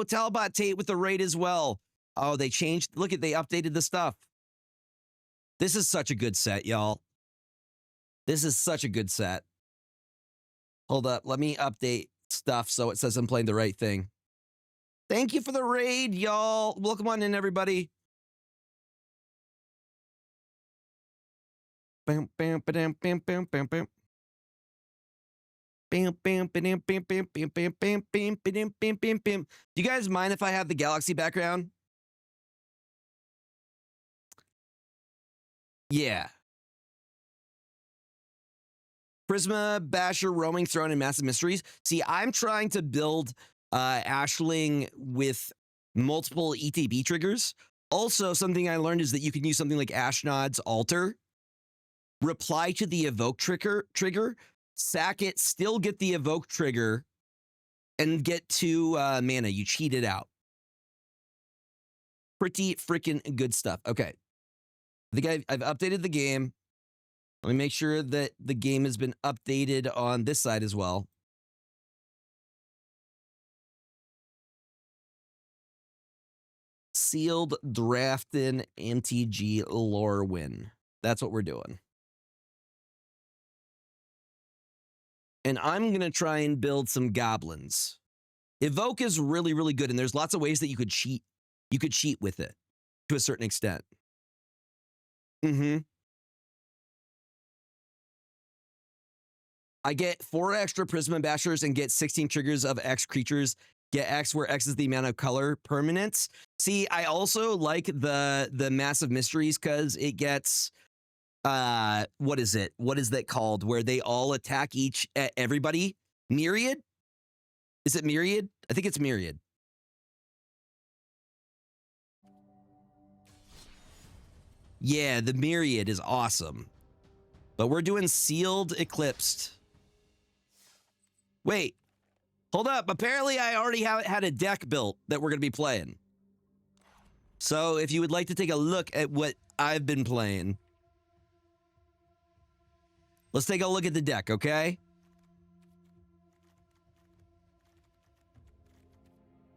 Talbot Tate with the raid as well. Oh, they changed. Look at, they updated the stuff. This is such a good set, y'all. This is such a good set. Hold up. Let me update stuff so it says I'm playing the right thing. Thank you for the raid, y'all. Welcome on in, everybody. Bam, bam, bam, bam, bam, bam, bam. Bam, bam, bam, bam, bam, bam, bam, bam, bam, bam, bam, bam, bam. Do you guys mind if I have the galaxy background? Yeah. Prisma, Basher, Roaming Throne, and Massive Mysteries. See, I'm trying to build Ashling with multiple ETB triggers. Also, something I learned is that you can use something like Ashnod's Altar, reply to the evoke trigger, sack it, still get the evoke trigger, and get 2 mana. You cheat it out. Pretty freaking good stuff. Okay. I think I've updated the game. Let me make sure that the game has been updated on this side as well. Sealed drafting MTG Lorwyn. That's what we're doing. And I'm going to try and build some goblins. Evoke is really, really good, and there's lots of ways that you could cheat. You could cheat with it to a certain extent. I get 4 extra Prisma Bashers and get 16 triggers of X creatures. Get X where X is the amount of color permanents. See, I also like the Massive Mysteries because it gets what is it? What is that called? Where they all attack everybody? Myriad? Is it Myriad? I think it's Myriad. Yeah, the Myriad is awesome. But we're doing Sealed Eclipsed. Wait, hold up. Apparently, I already had a deck built that we're going to be playing. So if you would like to take a look at what I've been playing, let's take a look at the deck, okay?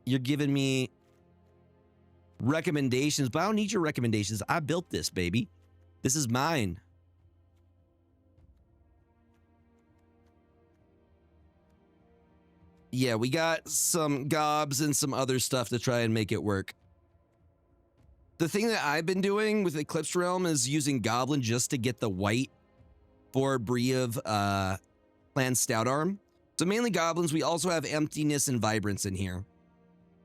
You're giving me recommendations, but I don't need your recommendations. I built this, baby. This is mine. Yeah, we got some gobs and some other stuff to try and make it work. The thing that I've been doing with Eclipse Realm is using Goblin just to get the white for Briev Clan Stout Arm. So mainly Goblins. We also have Emptiness and Vibrance in here,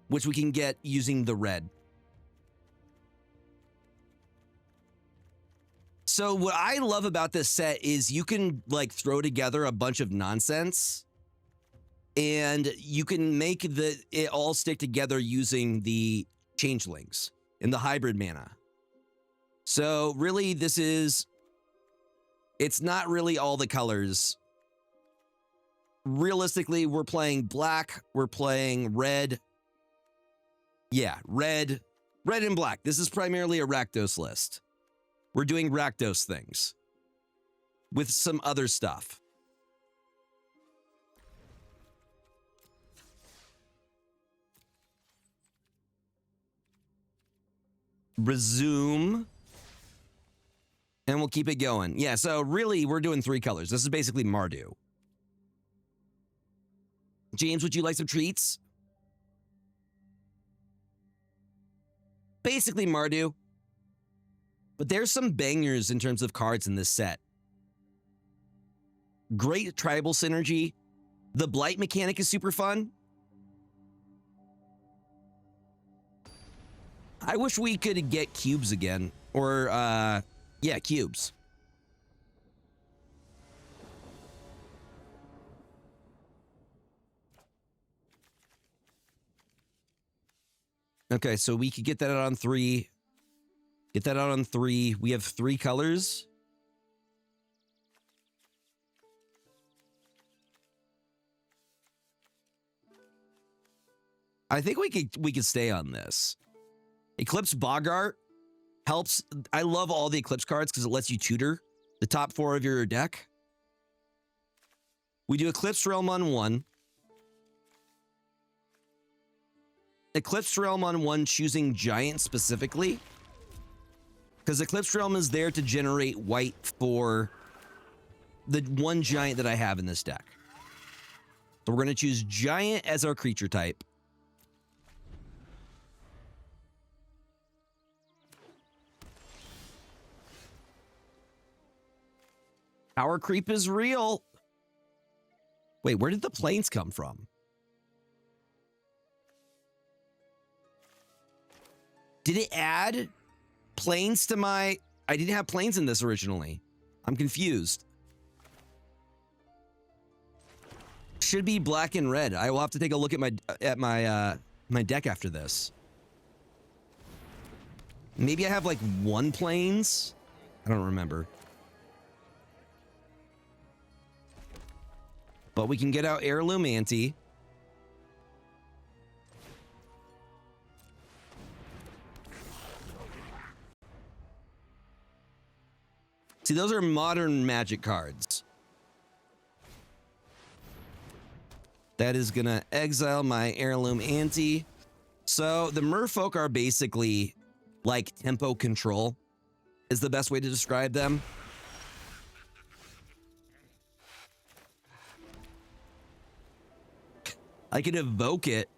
which we can get using the red. So what I love about this set is you can like throw together a bunch of nonsense and you can make it all stick together using the changelings and the hybrid mana. So really it's not really all the colors. Realistically, we're playing black, we're playing red. Yeah, red and black. This is primarily a Rakdos list. We're doing Rakdos things with some other stuff. Resume. And we'll keep it going. Yeah, so really, we're doing 3 colors. This is basically Mardu. James, would you like some treats? Basically Mardu. But there's some bangers in terms of cards in this set. Great tribal synergy. The Blight mechanic is super fun. I wish we could get cubes again. Or, yeah, cubes. Okay, so we could get that out on 3. Get that out on 3. We have 3 colors. I think we could stay on this. Eclipse Boggart helps. I love all the Eclipse cards because it lets you tutor the top 4 of your deck. We do Eclipse Realm on 1. Eclipsed Realm on one, choosing Giant specifically. Because Eclipsed Realm is there to generate white for the one Giant that I have in this deck. So we're going to choose Giant as our creature type. Power creep is real. Wait, where did the planes come from? Did it add planes to my... I didn't have planes in this originally. I'm confused. Should be black and red. I will have to take a look at my deck after this. Maybe I have like one planes. I don't remember. But we can get out Heirloom Ante. See, those are modern Magic cards. That is gonna exile my Heirloom Ante. So the merfolk are basically like tempo control is the best way to describe them. I can evoke it.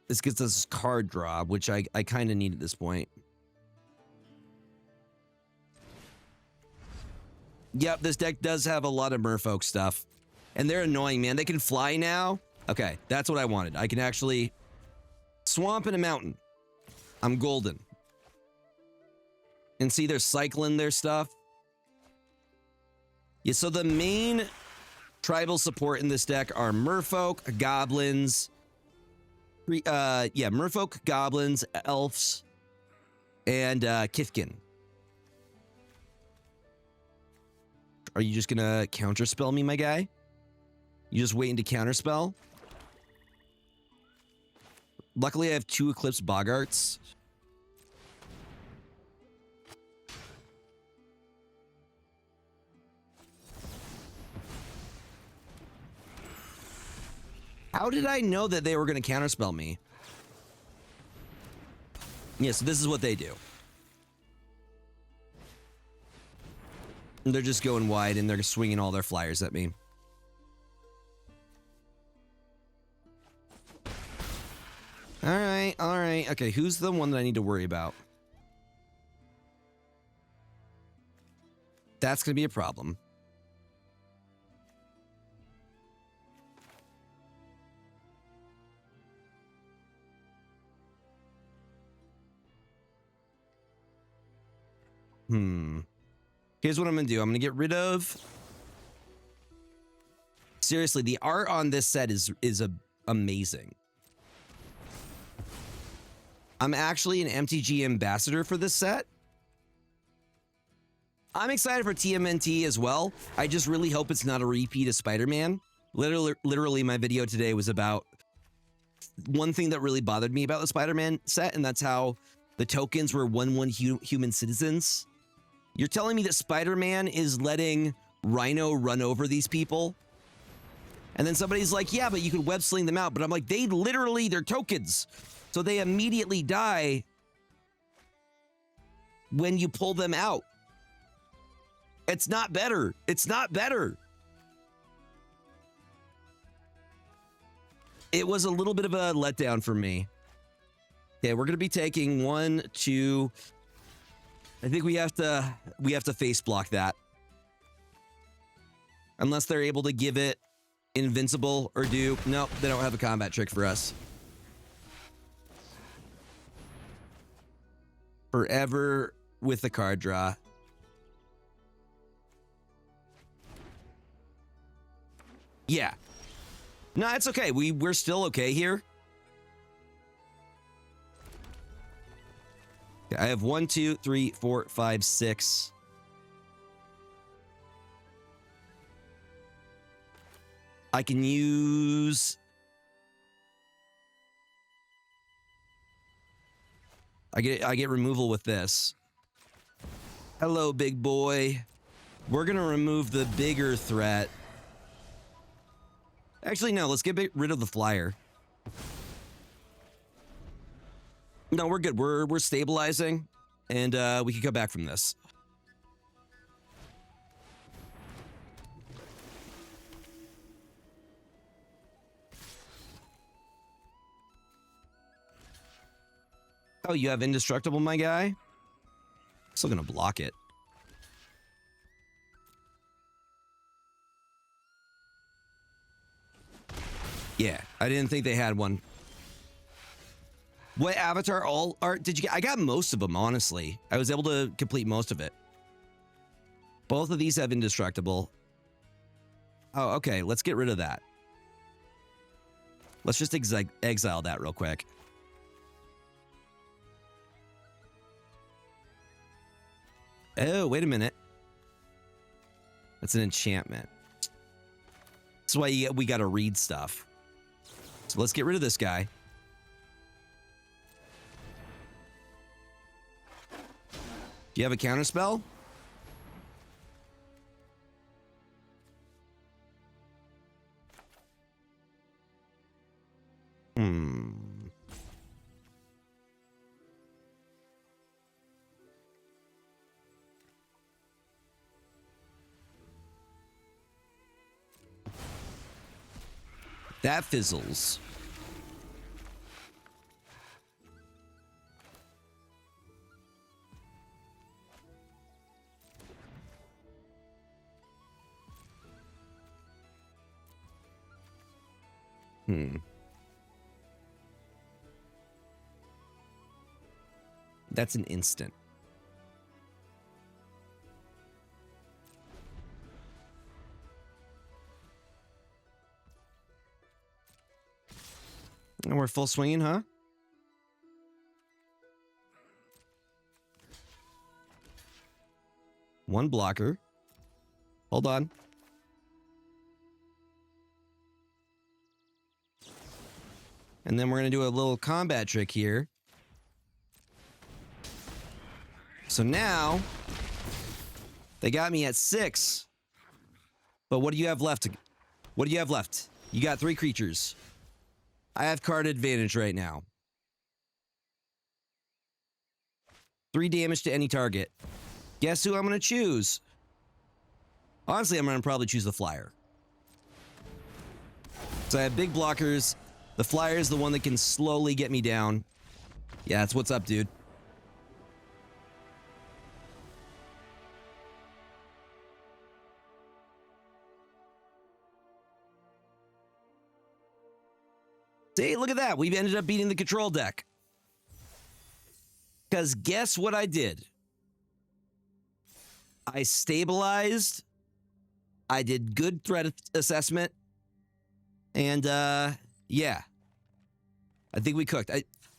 This gets us card draw, which I kind of need at this point. Yep, this deck does have a lot of merfolk stuff. And they're annoying, man. They can fly now. Okay, that's what I wanted. I can actually swamp in a mountain. I'm golden. And see, they're cycling their stuff. Yeah, so the main tribal support in this deck are merfolk, goblins, merfolk, goblins, elves, and Kithkin. Are you just gonna counterspell me, my guy? You just waiting to counterspell? Luckily, I have 2 Eclipsed Boggarts. How did I know that they were going to counterspell me? Yeah, so this is what they do. They're just going wide and they're swinging all their flyers at me. All right. Okay, who's the one that I need to worry about? That's going to be a problem. Here's what I'm gonna do. I'm gonna get rid of... Seriously, the art on this set is amazing. I'm actually an MTG ambassador for this set. I'm excited for TMNT as well. I just really hope it's not a repeat of Spider-Man. Literally, my video today was about one thing that really bothered me about the Spider-Man set, and that's how the tokens were 1/1 human citizens. You're telling me that Spider-Man is letting Rhino run over these people? And then somebody's like, yeah, but you could web sling them out. But I'm like, they're tokens. So they immediately die when you pull them out. It's not better. It's not better. It was a little bit of a letdown for me. Okay, we're going to be taking 1, 2... I think we have to face block that. Unless they're able to give it invincible or do... Nope, they don't have a combat trick for us. Forever with the card draw. Yeah. No, it's okay. We're still okay here. I have 1, 2, 3, 4, 5, 6. I can use... I get removal with this. Hello, big boy. We're gonna remove the bigger threat. Actually, no, let's get rid of the flyer. No, we're good. We're stabilizing, and we can come back from this. Oh, you have indestructible, my guy? Still gonna block it. Yeah, I didn't think they had one. What avatar all art did you get? I got most of them, honestly. I was able to complete most of it. Both of these have indestructible. Oh, okay, let's get rid of that. Let's just exile that real quick. Oh, wait a minute. That's an enchantment. That's why we gotta read stuff. So let's get rid of this guy. Do you have a counter spell? That fizzles. That's an instant. And we're full swinging, huh? One blocker. Hold on. And then we're going to do a little combat trick here. So now, they got me at 6. But what do you have left? What do you have left? You got 3 creatures. I have card advantage right now. 3 damage to any target. Guess who I'm going to choose? Honestly, I'm going to probably choose the flyer. So I have big blockers. The flyer is the one that can slowly get me down. Yeah, that's what's up, dude. See, look at that. We've ended up beating the control deck. Because guess what I did? I stabilized. I did good threat assessment. And, yeah. I think we cooked.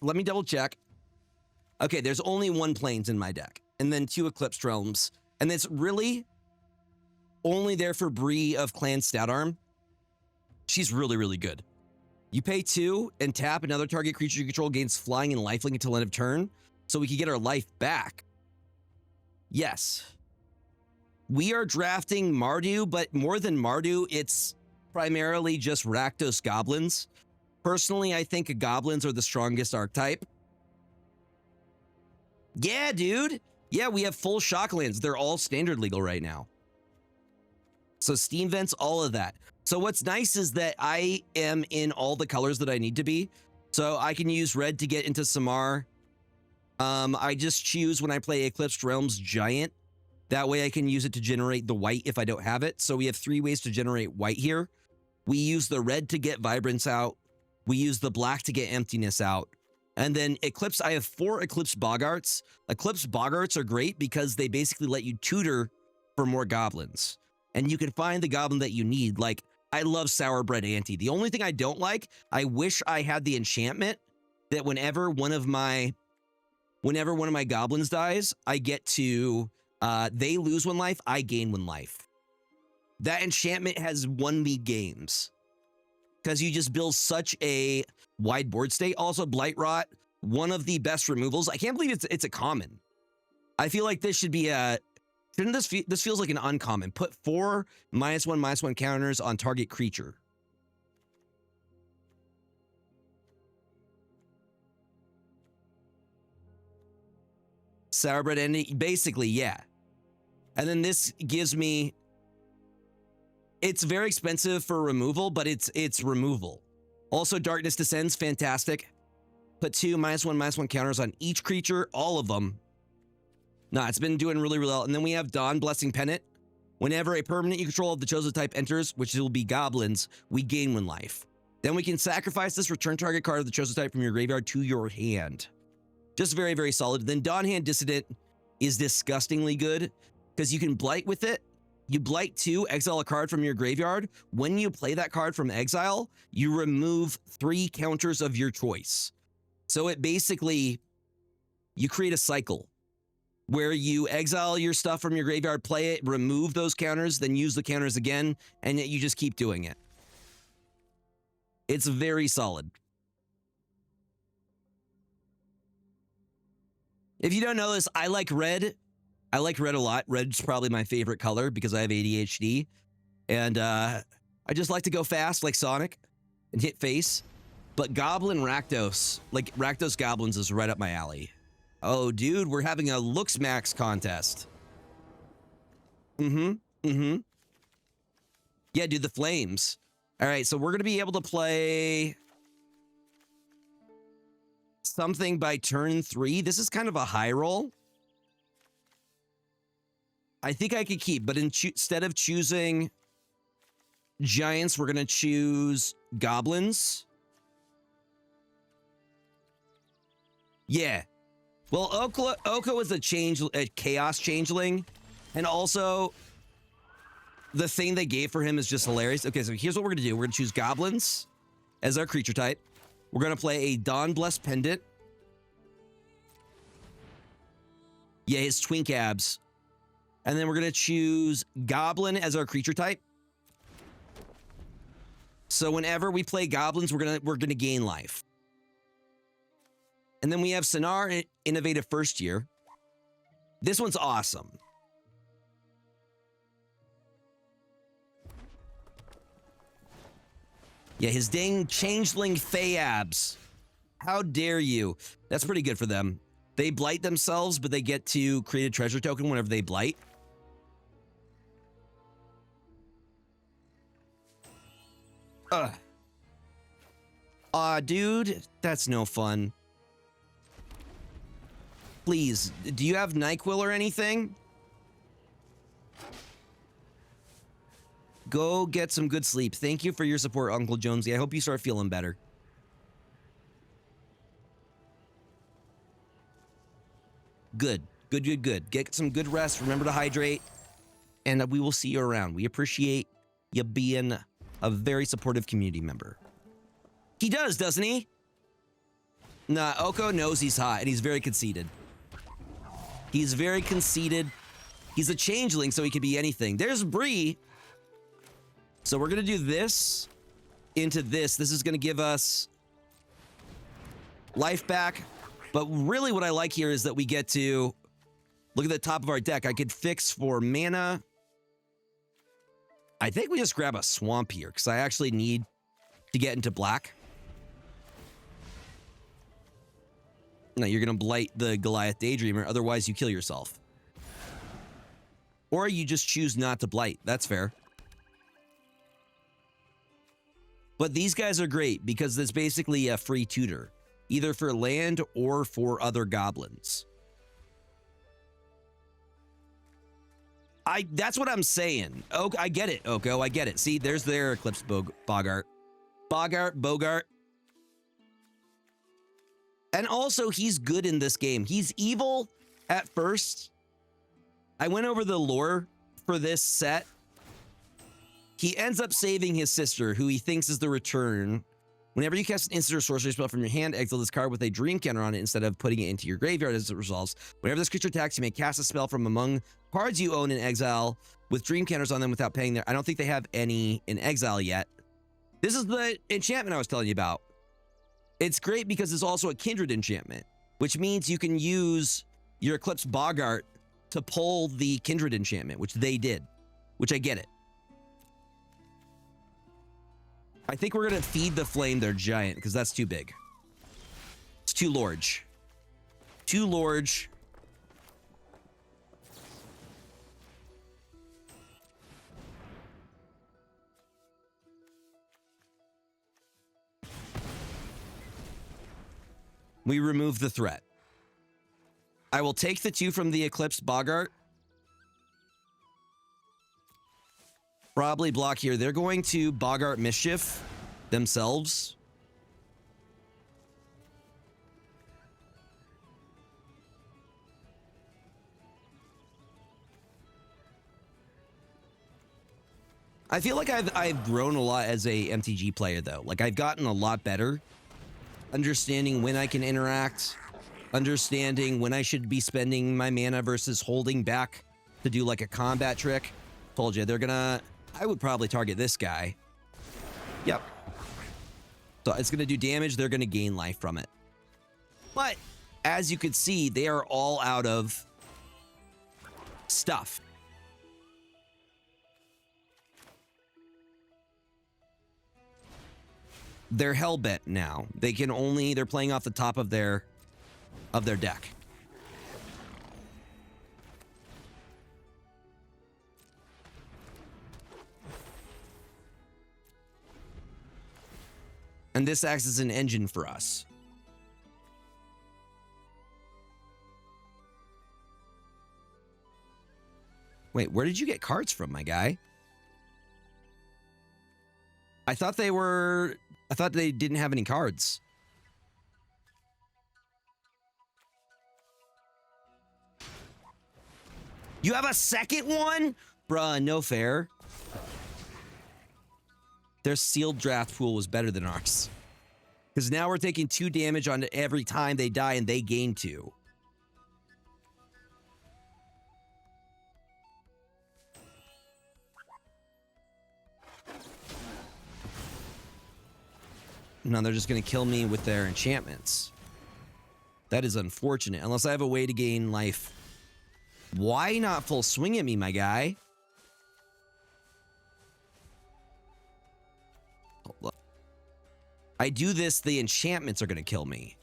Let me double check. Okay, there's only 1 planes in my deck. And then 2 Eclipsed Realms. And it's really only there for Bree of Clan Statarm. She's really, really good. You pay 2 and tap another target creature you control gains flying and lifelink until end of turn, so we can get our life back. Yes. We are drafting Mardu, but more than Mardu, it's primarily just Rakdos Goblins. Personally, I think Goblins are the strongest archetype. Yeah, dude. Yeah, we have full Shocklands. They're all standard legal right now. So Steam Vents, all of that. So what's nice is that I am in all the colors that I need to be. So I can use red to get into Samar. I just choose when I play Eclipsed Realms Giant. That way I can use it to generate the white if I don't have it. So we have 3 ways to generate white here. We use the red to get Vibrance out. We use the black to get Emptiness out. And then Eclipse, I have 4 Eclipse Boggarts. Eclipse Boggarts are great because they basically let you tutor for more goblins. And you can find the goblin that you need. Like, I love Sourbread Auntie. The only thing I don't like, I wish I had the enchantment that whenever one of my goblins dies, I get to, they lose 1 life, I gain 1 life. That enchantment has won me games. Because you just build such a wide board state. Also, Blight Rot, one of the best removals. I can't believe it's a common. I feel like this should be a... Shouldn't this feels like an uncommon. Put 4 -1/-1 counters on target creature. Sourbread ending, basically, yeah. And then this gives me, it's very expensive for removal, but it's removal. Also, Darkness Descends, fantastic. Put 2 -1/-1 counters on each creature, all of them. Nah, it's been doing really, really well. And then we have Dawn Blessing Pendant. Whenever a permanent you control of the chosen type enters, which will be goblins, we gain 1 life. Then we can sacrifice this, return target card of the chosen type from your graveyard to your hand. Just very, very solid. Then Dawn Hand Dissident is disgustingly good because you can blight with it. You blight 2, exile a card from your graveyard. When you play that card from exile, you remove 3 counters of your choice. So it basically, you create a cycle where you exile your stuff from your graveyard, play it, remove those counters, then use the counters again, and you just keep doing it. It's very solid. If you don't know this, I like red. I like red a lot. Red's probably my favorite color because I have ADHD. And I just like to go fast like Sonic and hit face. But Goblin Rakdos, like Rakdos Goblins is right up my alley. Oh, dude, we're having a Looks Max contest. Yeah, dude, the Flames. All right, so we're going to be able to play something by turn 3. This is kind of a high roll. I think I could keep, but instead of choosing Giants, we're going to choose Goblins. Yeah. Well, Oko is a chaos changeling, and also the thing they gave for him is just hilarious. Okay, so here's what we're gonna do. We're gonna choose Goblins as our creature type. We're gonna play a Dawn Blessed Pendant. Yeah, his twink abs. And then we're gonna choose Goblin as our creature type. So whenever we play Goblins, we're gonna gain life. And then we have Sonar Innovative First Year. This one's awesome. Yeah, his dang changeling Fayabs. How dare you? That's pretty good for them. They blight themselves, but they get to create a treasure token whenever they blight. Aw, dude, that's no fun. Please, do you have NyQuil or anything? Go get some good sleep. Thank you for your support, Uncle Jonesy. I hope you start feeling better. Good. Good. Get some good rest. Remember to hydrate. And we will see you around. We appreciate you being a very supportive community member. He does, doesn't he? Nah, Oko knows he's hot, and he's very conceited. He's very conceited. He's a changeling, so he could be anything. There's Bree. So we're going to do this into this. This is going to give us life back. But really what I like here is that we get to look at the top of our deck. I could fix for mana. I think we just grab a swamp here because I actually need to get into black. No, you're going to blight the Goliath Daydreamer. Otherwise, you kill yourself. Or you just choose not to blight. That's fair. But these guys are great because it's basically a free tutor. Either for land or for other goblins. That's what I'm saying. Oh, I get it, Oko. I get it. See, there's their Eclipsed Bogart. Bogart. And also, he's good in this game. He's evil at first. I went over the lore for this set. He ends up saving his sister, who he thinks is the return. Whenever you cast an instant or sorcery spell from your hand, exile this card with a dream counter on it instead of putting it into your graveyard as it resolves. Whenever this creature attacks, you may cast a spell from among cards you own in exile with dream counters on them without paying their... I don't think they have any in exile yet. This is the enchantment I was telling you about. It's great because it's also a kindred enchantment, which means you can use your Eclipsed Bogart to pull the kindred enchantment, which they did, which I get it. I think we're going to feed the flame their giant because that's too big. It's too large. Too large. We remove the threat. I will take the 2 from the Eclipsed Boggart. Probably block here. They're going to Boggart Mischief themselves. I feel like I've grown a lot as a MTG player, though. Like, I've gotten a lot better. Understanding when I can interact. Understanding when I should be spending my mana versus holding back to do, like, a combat trick. Told you, they're gonna... I would probably target this guy. Yep. So it's gonna do damage. They're gonna gain life from it. But, as you can see, they are all out of stuff. They're hellbent now. They can only... They're playing off the top of their deck. And this acts as an engine for us. Wait, where did you get cards from, my guy? I thought they were... I thought they didn't have any cards. You have a second one? Bruh, no fair. Their sealed draft pool was better than ours. Because now we're taking 2 damage on every time they die and they gain 2. Now they're just going to kill me with their enchantments. That is unfortunate. Unless I have a way to gain life. Why not full swing at me, my guy? Hold up. I do this, the enchantments are going to kill me.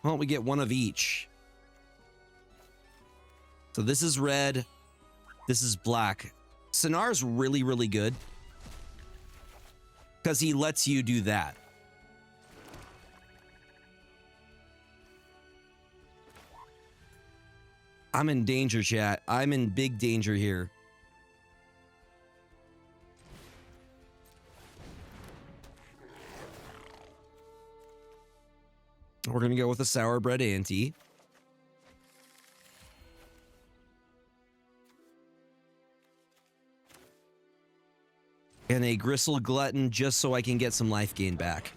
Well, we get 1 of each. So this is red. This is black. Sonar's really, really good. Because he lets you do that. I'm in danger, chat. I'm in big danger here. We're going to go with a sour bread ante. And a Gristle Glutton just so I can get some life gain back.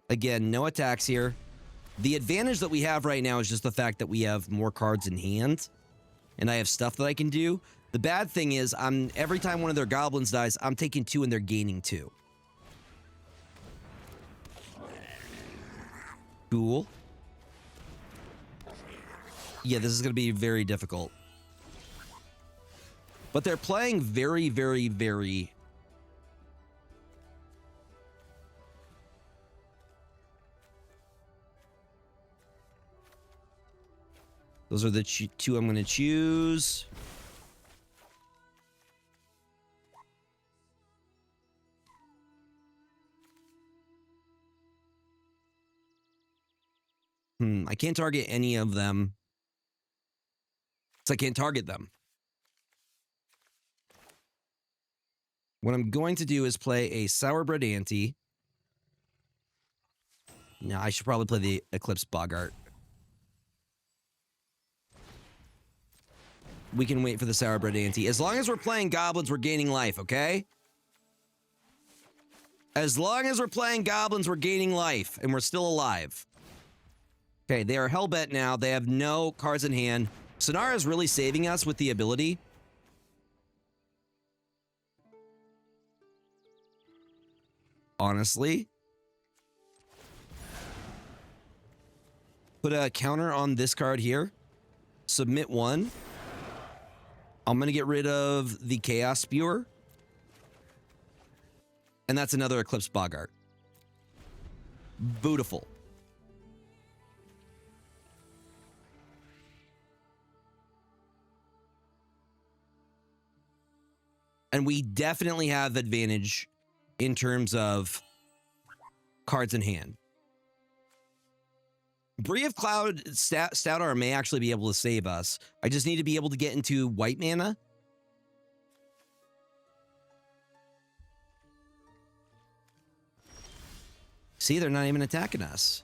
Again, no attacks here. The advantage that we have right now is just the fact that we have more cards in hand. And I have stuff that I can do. The bad thing is, every time one of their goblins dies, I'm taking 2 and they're gaining 2. Cool. Yeah, this is going to be very difficult. But they're playing very, very, very... Those are the 2 I'm going to choose. I can't target any of them. So I can't target them. What I'm going to do is play a Sour Bread Ante. No, I should probably play the Eclipsed Boggart. We can wait for the Sour Bread Ante. As long as we're playing goblins, we're gaining life, okay? As long as we're playing goblins, we're gaining life, and we're still alive. Okay, they are hellbent now. They have no cards in hand. Sonar is really saving us with the ability. Honestly. Put a counter on this card here. Submit 1. I'm going to get rid of the Chaos Spewer. And that's another Eclipsed Boggart. Beautiful. And we definitely have advantage in terms of cards in hand. Bree of Cloud Stout Arm may actually be able to save us. I just need to be able to get into white mana. See, they're not even attacking us.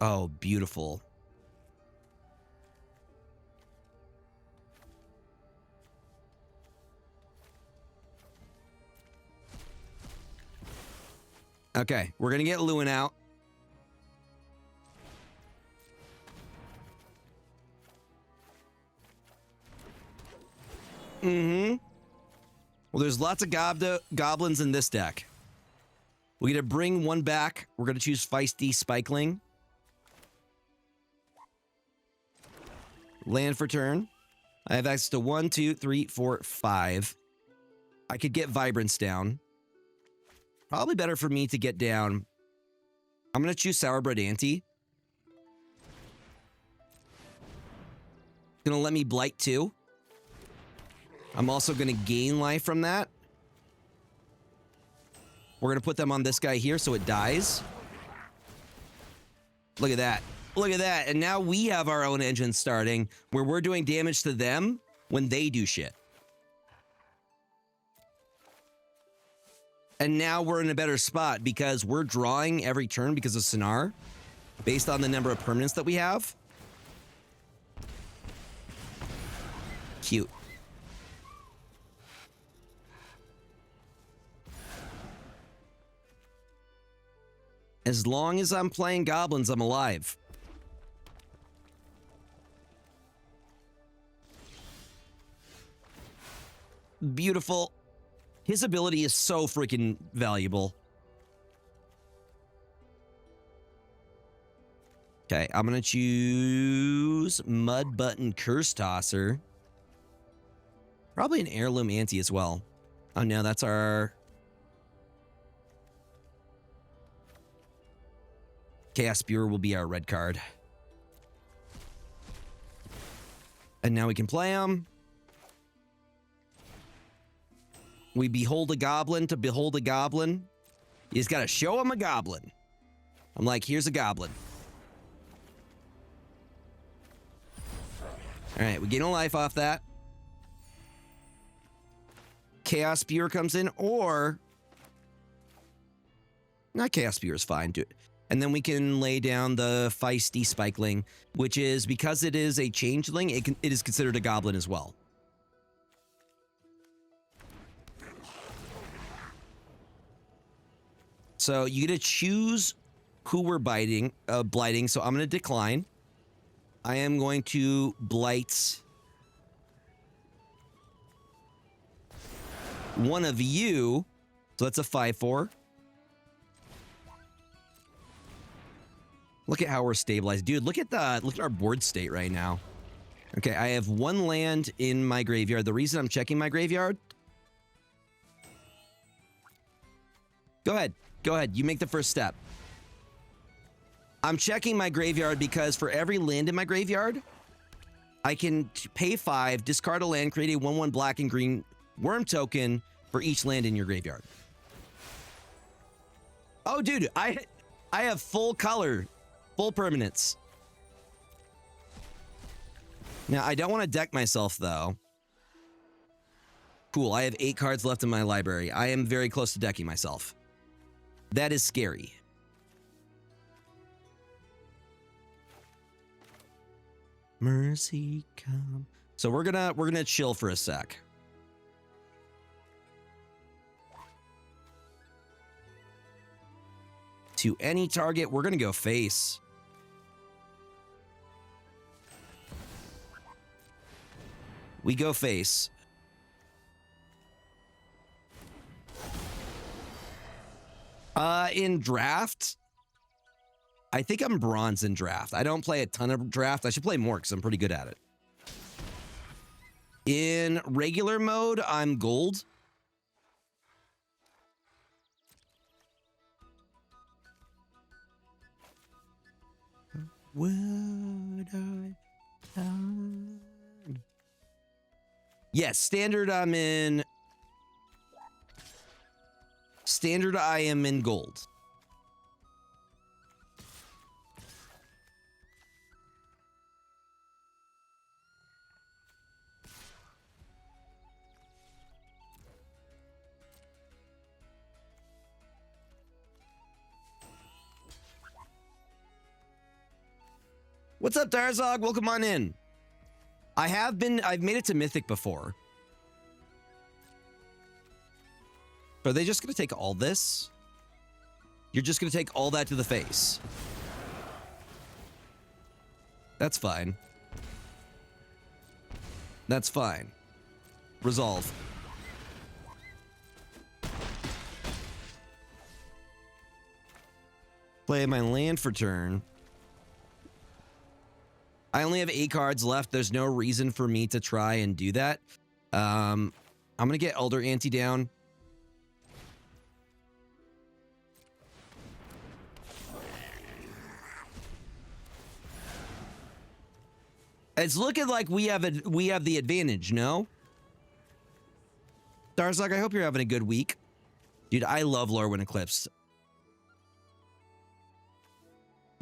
Oh, beautiful. Okay, we're going to get Lewin out. Well, there's lots of goblins in this deck. We're going to bring one back. We're going to choose Feisty Spikeling. Land for turn. I have access to 1, 2, 3, 4, 5. I could get Vibrance down. Probably better for me to get down. I'm going to choose Sourbread Ante. Going to let me Blight 2. I'm also going to gain life from that. We're going to put them on this guy here so it dies. Look at that. Look at that. And now we have our own engine starting where we're doing damage to them when they do shit. And now we're in a better spot because we're drawing every turn because of Sonar based on the number of permanents that we have. Cute. As long as I'm playing goblins, I'm alive. Beautiful. His ability is so freaking valuable. Okay, I'm going to choose Mud Button Curse Tosser. Probably an Heirloom Ante as well. Oh no, that's our... Chaos Spear will be our red card. And now we can play him. We behold a goblin to behold a goblin. You just gotta show him a goblin. I'm like, here's a goblin. All right, we gain a life off that. Chaos Spear comes in, or... Not Chaos Spear is fine, dude. And then we can lay down the Feisty Spikeling, which is, because it is a changeling, it is considered a goblin as well. So you get to choose who we're blighting, so I'm going to decline. I am going to blight one of you. So that's a 5/4. Look at how we're stabilized. Dude, look at our board state right now. Okay, I have one land in my graveyard. The reason I'm checking my graveyard... Go ahead. Go ahead. You make the first step. I'm checking my graveyard because for every land in my graveyard, I can pay 5, discard a land, create a 1/1 black and green worm token for each land in your graveyard. Oh, dude, I have full color, full permanence. Now, I don't want to deck myself, though. Cool, I have 8 cards left in my library. I am very close to decking myself. That is scary. Mercy come. So we're gonna chill for a sec. To any target, we're gonna go face. We go face. In draft, I think I'm bronze in draft. I don't play a ton of draft. I should play more because I'm pretty good at it. In regular mode, I'm gold. Would I? Yes, standard I'm in. Standard I am in gold. What's up, Darzog? Welcome on in. I've made it to Mythic before. Are they just going to take all this? You're just going to take all that to the face. That's fine. That's fine. Resolve. Play my land for turn. I only have 8 cards left. There's no reason for me to try and do that. I'm going to get Elder Ante down. It's looking like we have the advantage, no? Darzak, I hope you're having a good week. Dude, I love Lorwyn Eclipsed.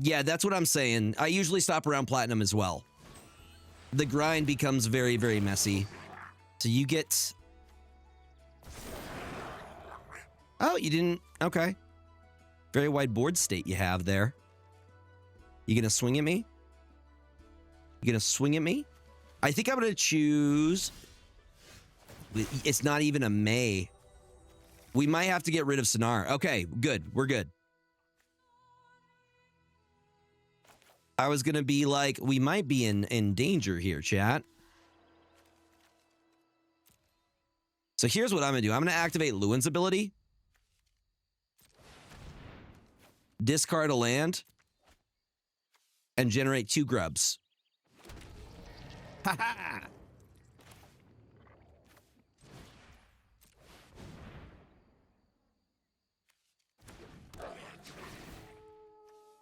Yeah, that's what I'm saying. I usually stop around platinum as well. The grind becomes very, very messy. So you get... Oh, you didn't... Okay. Very wide board state you have there. You gonna swing at me? You gonna swing at me? I think I'm gonna choose... It's not even a May. We might have to get rid of Sonar. Okay, good. We're good. I was gonna be like, we might be in danger here, chat. So here's what I'm gonna do. I'm gonna activate Lewin's ability. Discard a land. And generate 2 grubs. Ha-ha!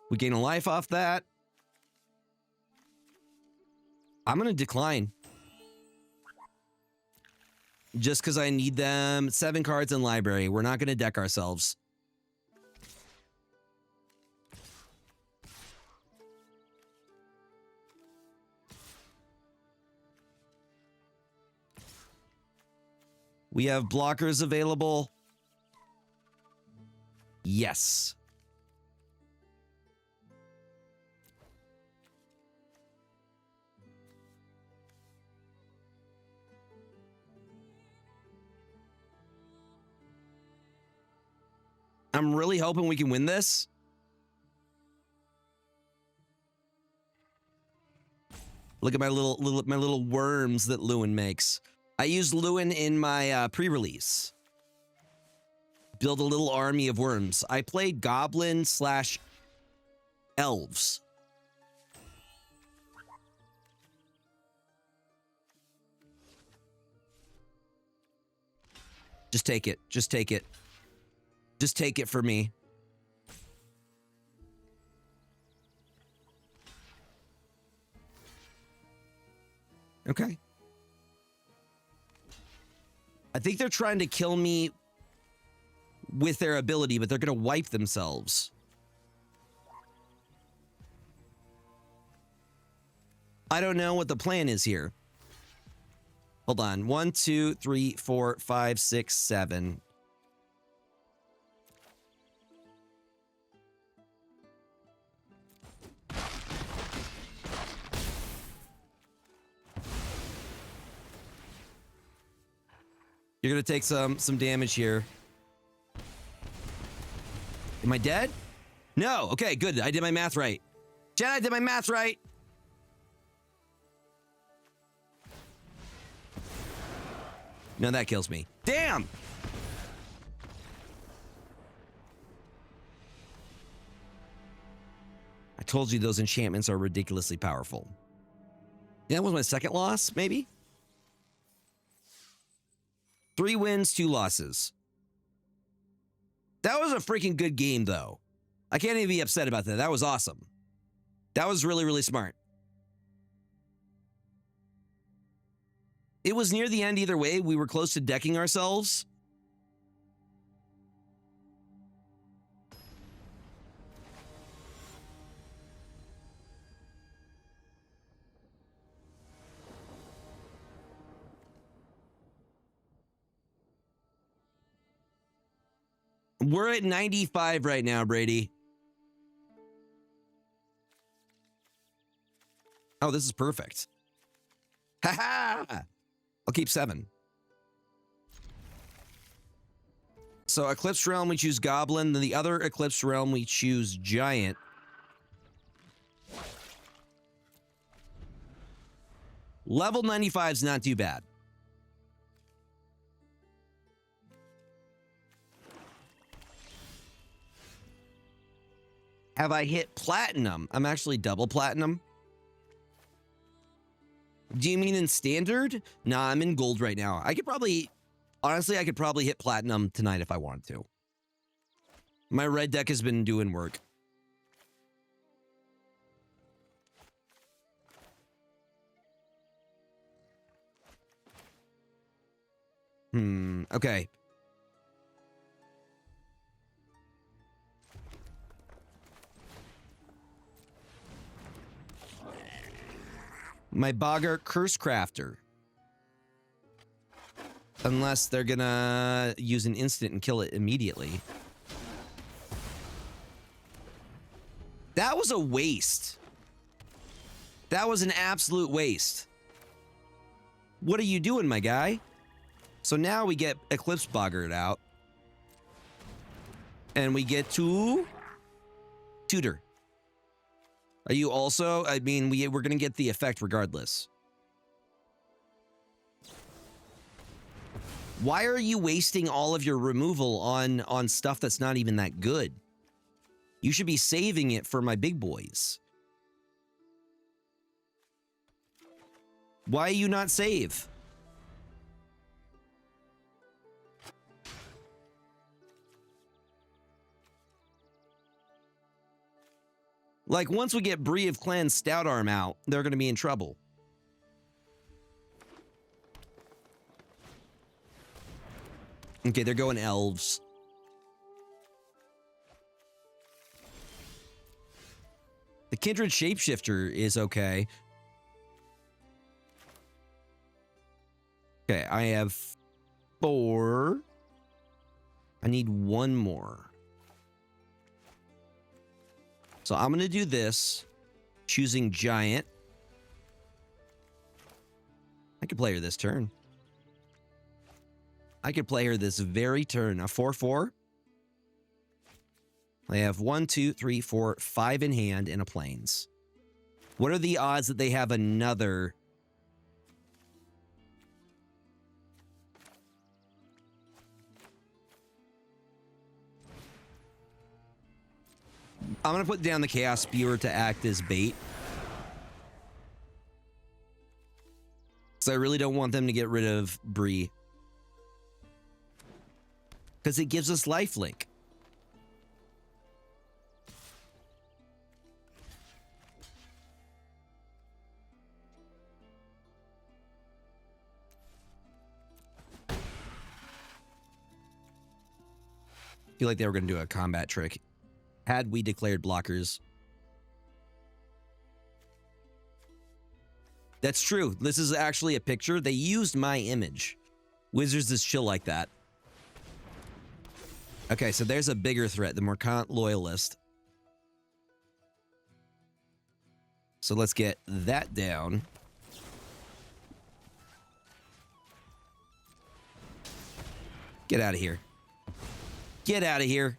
We gain a life off that. I'm going to decline. Just because I need them. 7 cards in library. We're not going to deck ourselves. We have blockers available. Yes. I'm really hoping we can win this. Look at my little worms that Lewin makes. I used Lewin in my pre-release. Build a little army of worms. I played Goblins / elves. Just take it. Just take it. Just take it for me. Okay. I think they're trying to kill me with their ability, but they're going to wipe themselves. I don't know what the plan is here. Hold on. 1, 2, 3, 4, 5, 6, 7. You're going to take some damage here. Am I dead? No. Okay, good. I did my math right. Jen, I did my math right. No, that kills me. Damn! I told you those enchantments are ridiculously powerful. Yeah, that was my second loss, maybe? 3 wins, 2 losses. That was a freaking good game, though. I can't even be upset about that. That was awesome. That was really, really smart. It was near the end either way. We were close to decking ourselves. We're at 95 right now, Brady. Oh, this is perfect. Ha-ha! I'll keep 7. So Eclipsed Realm, we choose Goblin. Then the other Eclipsed Realm, we choose Giant. Level 95 is not too bad. Have I hit Platinum? I'm actually double Platinum. Do you mean in Standard? Nah, I'm in Gold right now. I could probably... Honestly, I could probably hit Platinum tonight if I wanted to. My red deck has been doing work. Okay. My Boggart Curse Crafter. Unless they're gonna use an instant and kill it immediately. That was a waste. That was an absolute waste. What are you doing, my guy? So now we get Eclipse Boggart out. And we get to... Tutor. Are you also... I mean, we're going to get the effect regardless. Why are you wasting all of your removal on stuff that's not even that good? You should be saving it for my big boys. Why you not save? Like, once we get Bree of Clan Stout Arm out, they're going to be in trouble. Okay, they're going elves. The Kindred Shapeshifter is okay. Okay, I have 4. I need 1 more. So I'm going to do this, choosing Giant. I could play her this turn. I could play her this very turn. A 4/4. I have 1, 2, 3, 4, 5 in hand and a plains. What are the odds that they have another? I'm going to put down the Chaos Spewer to act as bait. So I really don't want them to get rid of Bree. Because it gives us lifelink. I feel like they were going to do a combat trick. Had we declared blockers. That's true. This is actually a picture. They used my image. Wizards is chill like that. Okay, so there's a bigger threat, the Mercant Loyalist. So let's get that down. Get out of here. Get out of here.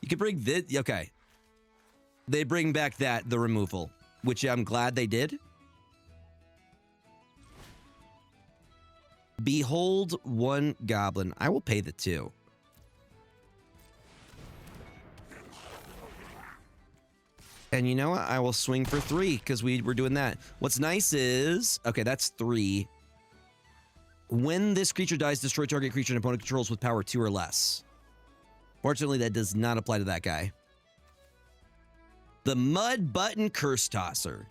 You can bring this. Okay. They bring back the removal, which I'm glad they did. Behold 1 goblin. I will pay the 2. And you know what? I will swing for 3 because we were doing that. What's nice is... Okay, that's 3. When this creature dies, destroy target creature and opponent controls with power 2 or less. Fortunately, that does not apply to that guy. The Mud Button Curse Tosser.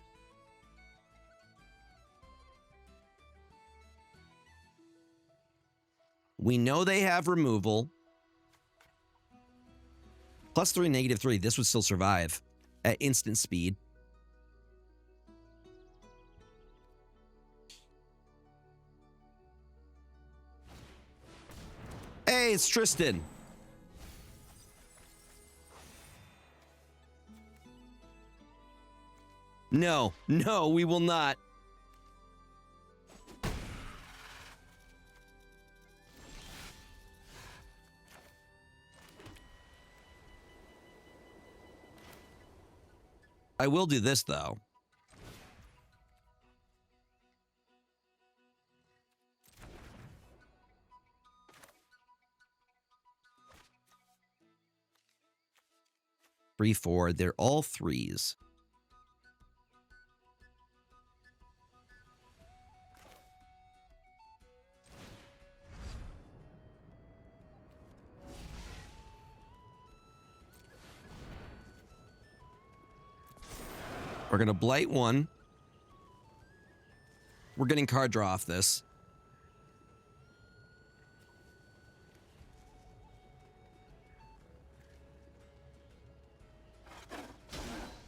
We know they have removal. +3, -3. This would still survive at instant speed. Hey, it's Tristan. No, no, we will not. I will do this, though. Three, 4. They're all 3s. We're going to blight 1. We're getting card draw off this.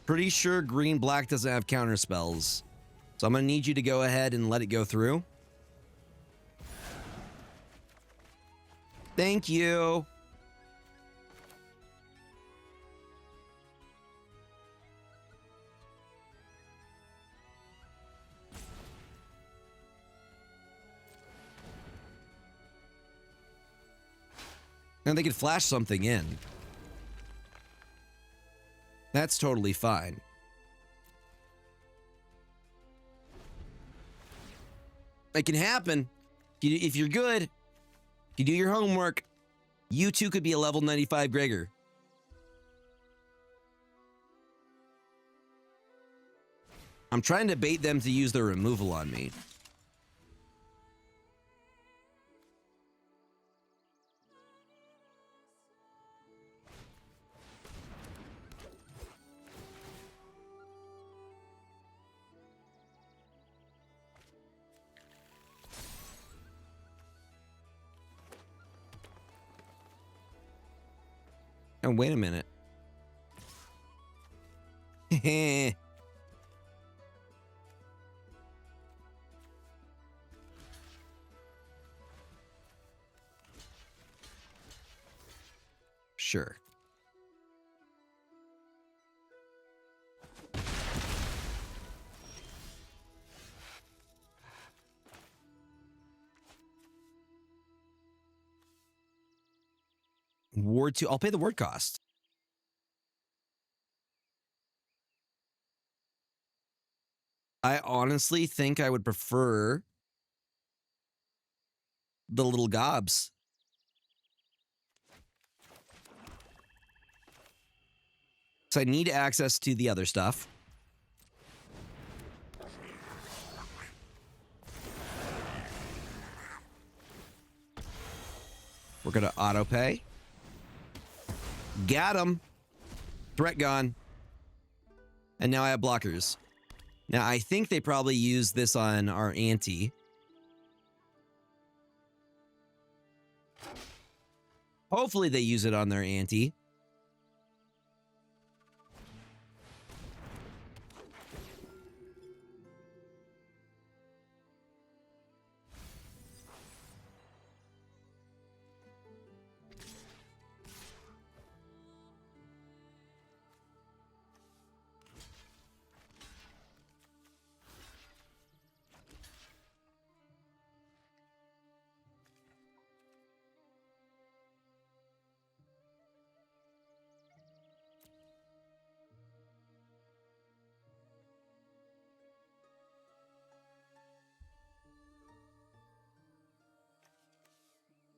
Pretty sure green-black doesn't have counter spells. So I'm going to need you to go ahead and let it go through. Thank you. And they could flash something in. That's totally fine. It can happen. If you're good, if you do your homework, you too could be a level 95 Gregor. I'm trying to bait them to use their removal on me. Oh, wait a minute. Sure. Ward 2. I'll pay the ward cost. I honestly think I would prefer the little gobs. So I need access to the other stuff. We're going to auto pay. Got him. Threat gone. And now I have blockers. Now, I think they probably use this on our ante. Hopefully they use it on their ante.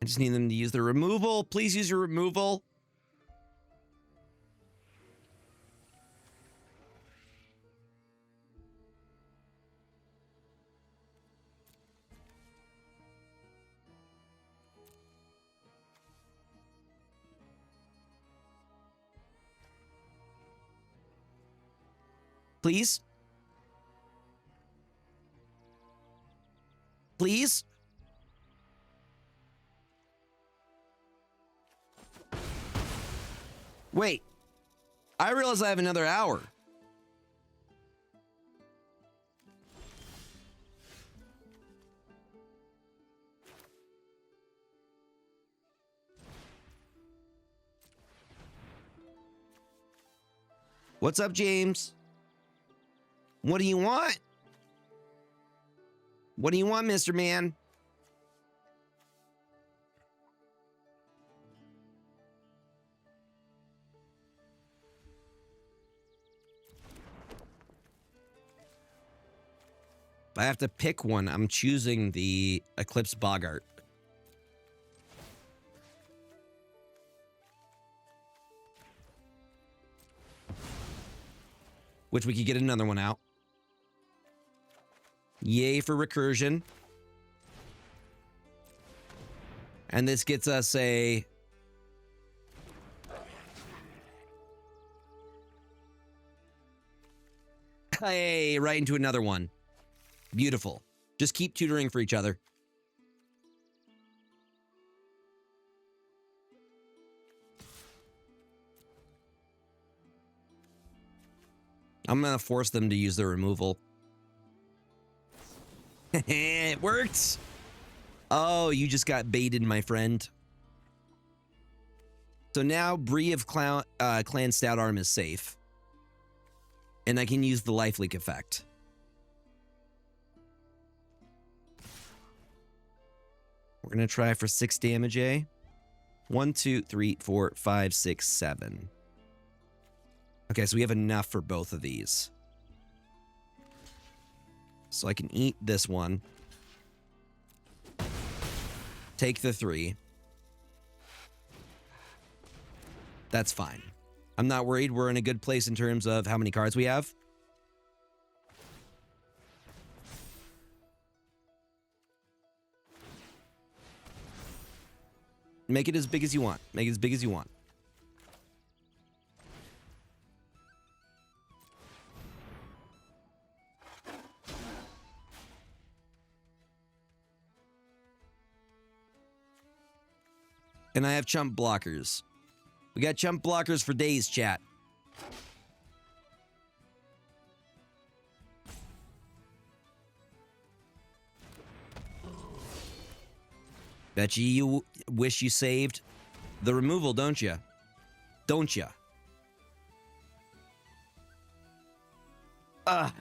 I just need them to use their removal. Please use your removal. Please? Please? Wait. I realize I have another hour. What's up, James? What do you want? What do you want, Mr. Man? If I have to pick one, I'm choosing the Eclipsed Boggart. Which we could get another one out. Yay for recursion. And this gets us a... Hey, right into another one. Beautiful. Just keep tutoring for each other. I'm gonna force them to use the removal. It worked! Oh, you just got baited, my friend. So now Bree of Clan Stout Arm is safe. And I can use the life leak effect. We're gonna try for 6 damage, eh? 1, 2, 3, 4, 5, 6, 7. Okay, so we have enough for both of these. So I can eat this one. Take the 3. That's fine. I'm not worried. We're in a good place in terms of how many cards we have. Make it as big as you want. Make it as big as you want. And I have chump blockers. We got chump blockers for days, chat. Bet you wish you saved the removal, don't you? Don't you? Ugh.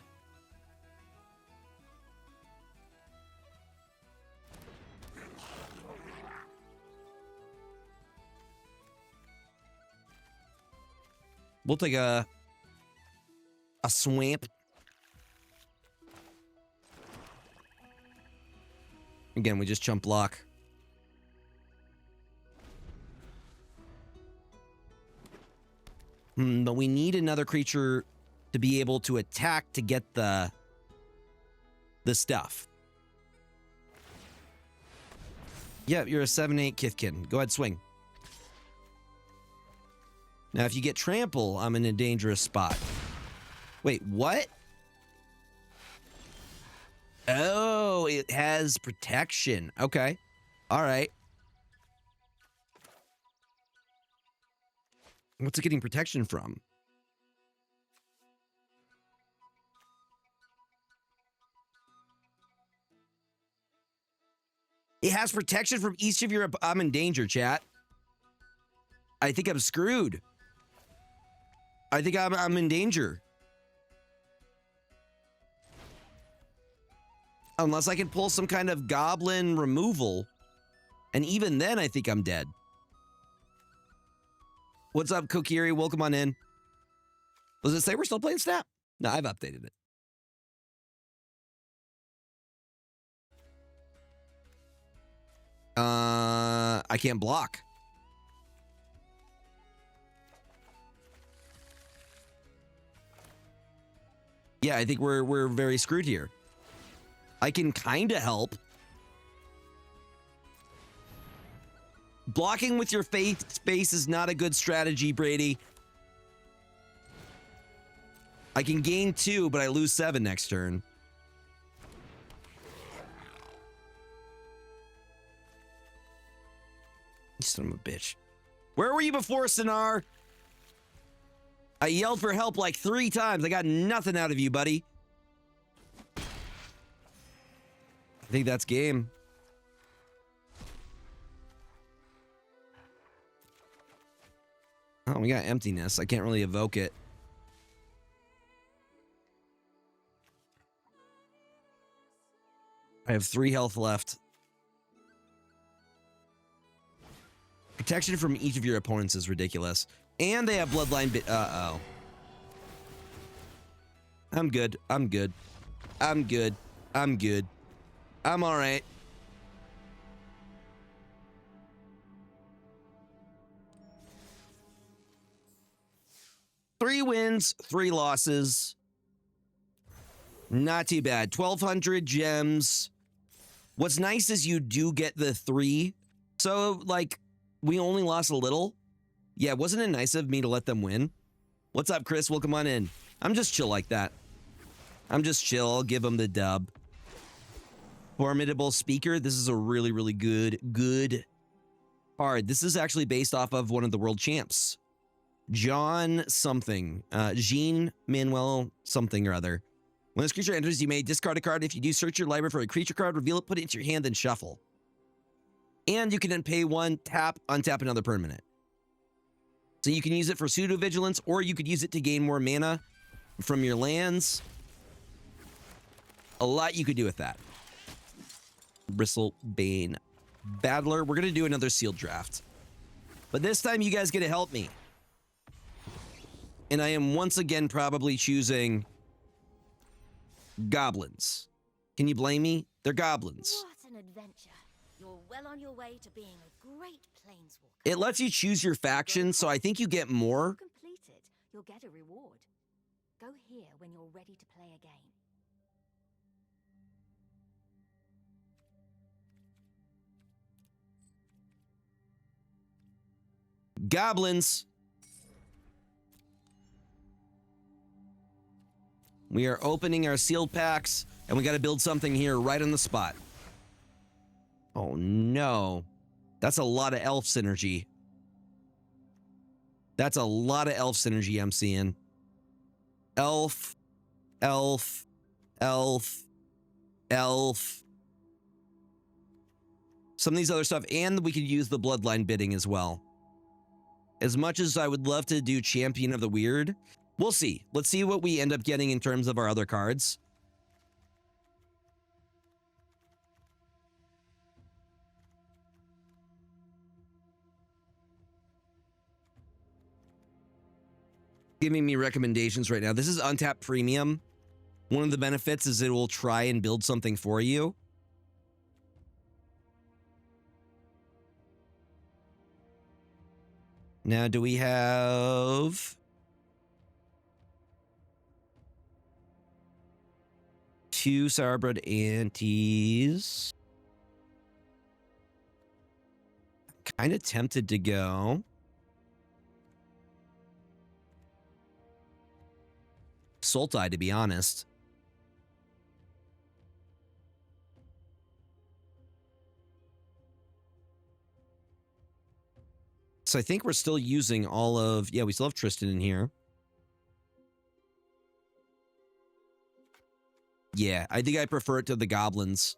We'll take a swamp. Again, we just chump block. But we need another creature to be able to attack to get the stuff. Yeah, you're a 7/8 Kithkin. Go ahead, swing. Now, if you get trample, I'm in a dangerous spot. Wait, what? Oh, it has protection. Okay. All right. What's it getting protection from? It has protection from each of your... I'm in danger, chat. I think I'm screwed. I think I'm in danger. Unless I can pull some kind of goblin removal. And even then, I think I'm dead. What's up, Kokiri? Welcome on in. Does it say we're still playing Snap? No, I've updated it. I can't block. Yeah, I think we're very screwed here. I can kind of help. Blocking with your faith space is not a good strategy, Brady. I can gain 2, but I lose 7 next turn. You son of a bitch. Where were you before, Sinar? I yelled for help like 3 times. I got nothing out of you, buddy. I think that's game. Oh, we got emptiness. I can't really evoke it. I have 3 health left. Protection from each of your opponents is ridiculous. And they have bloodline bit. Uh-oh. I'm good. I'm good. I'm good. I'm good. I'm all right. Three wins, 3 losses. Not too bad. 1,200 gems. What's nice is you do get the 3. So, like, we only lost a little. Yeah, wasn't it nice of me to let them win? What's up, Chris? Welcome on in. I'm just chill like that. I'm just chill. I'll give them the dub. Formidable Speaker. This is a really, really good card. This is actually based off of one of the world champs. John something. Jean Manuel something or other. When this creature enters, you may discard a card. If you do, search your library for a creature card, reveal it, put it into your hand, then shuffle. And you can then pay 1, tap, untap another permanent. So you can use it for pseudo vigilance, or you could use it to gain more mana from your lands. A lot you could do with that. Bristlebane Battler. We're going to do another sealed draft. But this time you guys get to help me. And I am once again probably choosing Goblins. Can you blame me? They're Goblins. What an adventure. You're well on your way to being a great planeswalker. It lets you choose your faction, so I think you get more. Complete it, you'll get a reward. Go here when you're ready to play again. Goblins. We are opening our sealed packs, and we got to build something here right on the spot. Oh, no. That's a lot of elf synergy. That's a lot of elf synergy I'm seeing. Elf, elf, elf, elf. Some of these other stuff, and we could use the bloodline bidding as well. As much as I would love to do Champion of the Weird, we'll see. Let's see what we end up getting in terms of our other cards. Giving me recommendations right now. This is Untapped Premium. One of the benefits is it will try and build something for you. Now, do we have... two Sourblood Antes? Kind of tempted to go Sultai, to be honest. So I think we're still using all of... yeah, we still have Tristan in here. Yeah, I think I prefer it to the Goblins.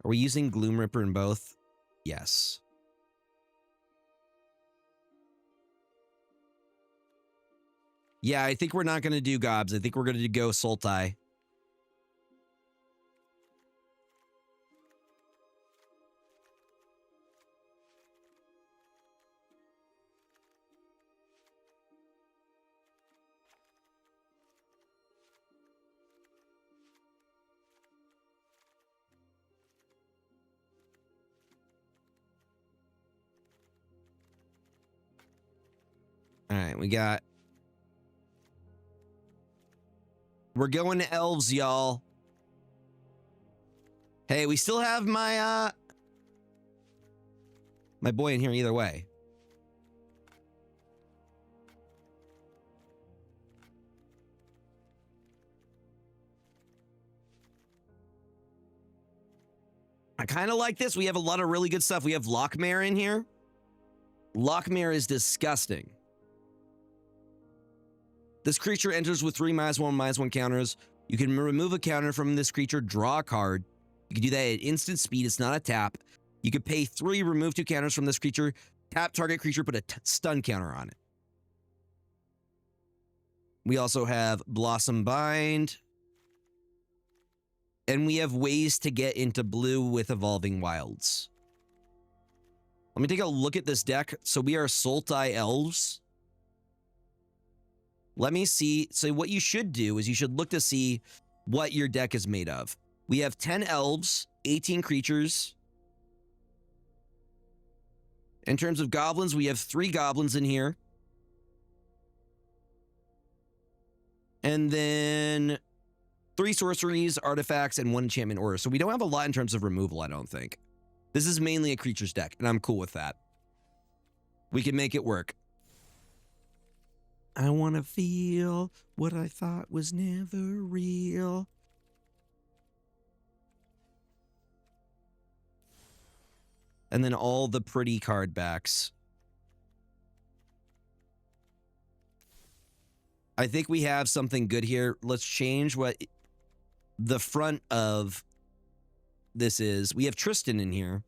Are we using Gloom Ripper in both? Yes. Yeah, I think we're not going to do Gobs. I think we're going to go Sultai. All right, we got... we're going to elves, y'all. Hey, we still have my, my boy in here either way. I kind of like this. We have a lot of really good stuff. We have Lockmare in here. Lockmere is disgusting. This creature enters with 3 -1/-1 counters. You can remove a counter from this creature, draw a card. You can do that at instant speed. It's not a tap. You could pay 3, remove 2 counters from this creature, tap target creature, put a stun counter on it. We also have Blossom Bind. And we have ways to get into blue with Evolving Wilds. Let me take a look at this deck. So we are Sultai Elves. Let me see. So what you should do is you should look to see what your deck is made of. We have 10 elves, 18 creatures. In terms of goblins, we have 3 goblins in here. And then 3 sorceries, artifacts, and 1 enchantment order. So we don't have a lot in terms of removal, I don't think. This is mainly a creatures deck, and I'm cool with that. We can make it work. I want to feel what I thought was never real. And then all the pretty card backs. I think we have something good here. Let's change what the front of this is. We have Tristan in here.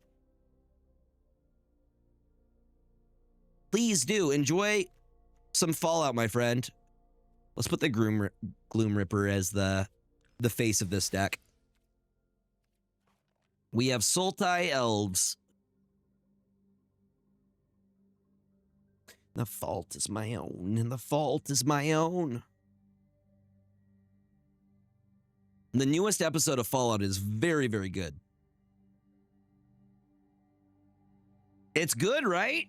Please do enjoy some Fallout, my friend. Let's put the Gloom Ripper as the face of this deck. We have Sultai Elves. The fault is my own, and the fault is my own. The newest episode of Fallout is very, very good. It's good, right?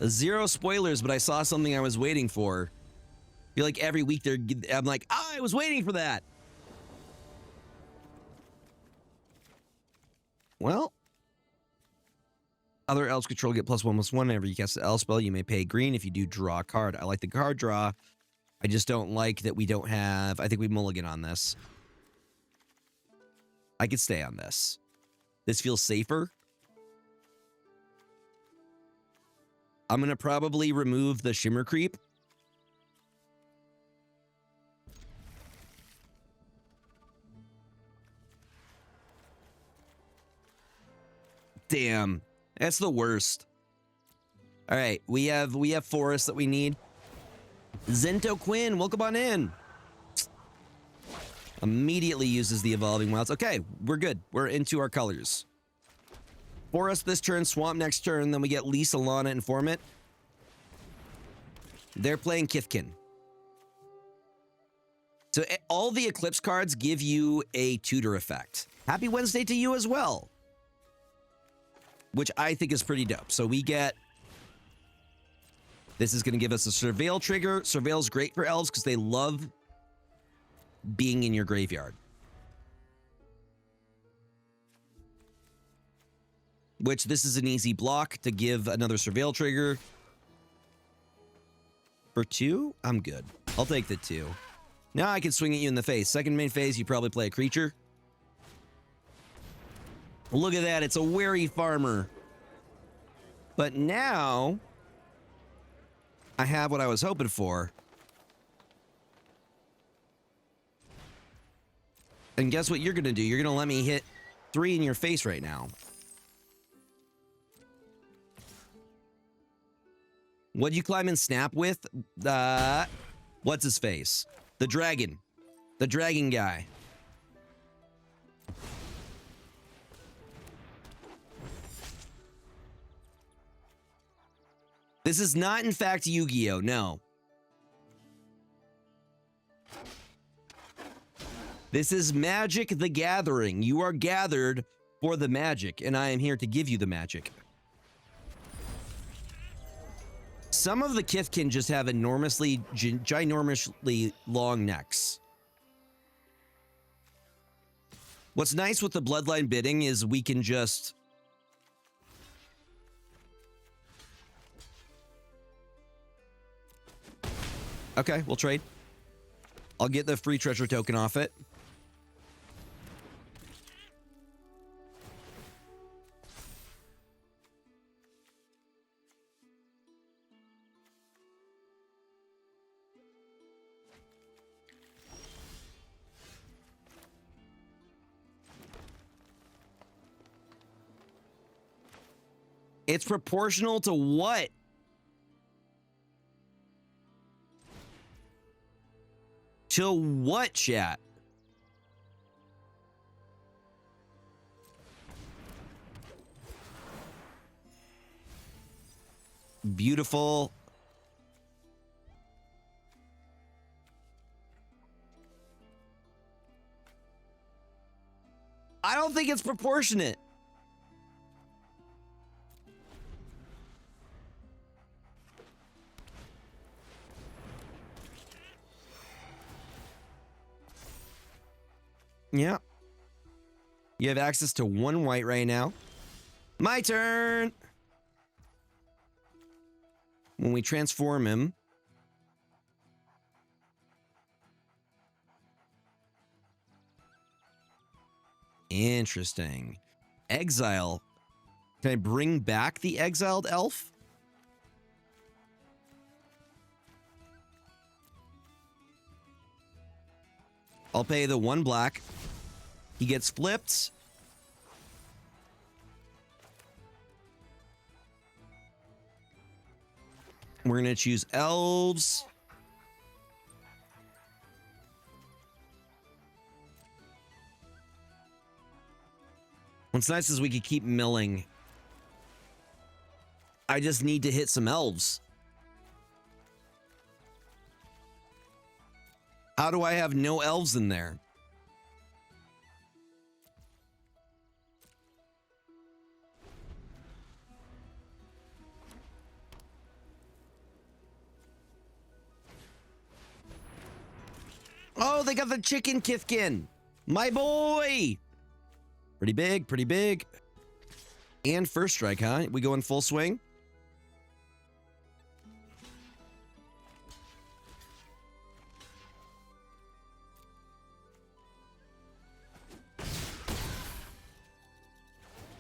0 spoilers, but I saw something I was waiting for. I feel like every week I'm like, I was waiting for that. Well, other elves control get +1/+1 whenever you cast an elf spell. You may pay green if you do draw a card. I like the card draw. I just don't like that we don't have... I think we mulligan on this. I could stay on this. This feels safer. I'm going to probably remove the Shimmer Creep. Damn. That's the worst. All right, we have forests that we need. Zento Quinn, welcome on in. Immediately uses the Evolving Wilds. Okay, we're good. We're into our colors. Forest this turn, Swamp next turn, then we get Lisa, Lana, and Formit. They're playing Kithkin. So all the Eclipse cards give you a tutor effect. Happy Wednesday to you as well. Which I think is pretty dope. So we get... This is going to give us a Surveil trigger. Surveil's great for elves because they love being in your graveyard. Which this is an easy block to give another Surveil trigger. For 2, I'm good. I'll take the 2. Now I can swing at you in the face. Second main phase, you probably play a creature. Look at that, it's a wary farmer. But now, I have what I was hoping for. And guess what you're gonna do? You're gonna let me hit 3 in your face right now. What'd you climb and snap with? What's his face? The dragon. The dragon guy. This is not, in fact, Yu-Gi-Oh! No. This is Magic the Gathering. You are gathered for the magic, and I am here to give you the magic. Some of the Kithkin just have enormously, ginormously long necks. What's nice with the Bloodline bidding is we can just... Okay, we'll trade. I'll get the free treasure token off it. It's proportional to what? To what, chat? Beautiful. I don't think it's proportionate. Yeah. You have access to 1 white right now. My turn. When we transform him, interesting. Exile. Can I bring back the exiled elf? I'll pay the 1 black. He gets flipped. We're going to choose elves. What's nice is we could keep milling. I just need to hit some elves. How do I have no elves in there? Oh, they got the chicken Kithkin. My boy. Pretty big, pretty big. And first strike, huh? We go in full swing.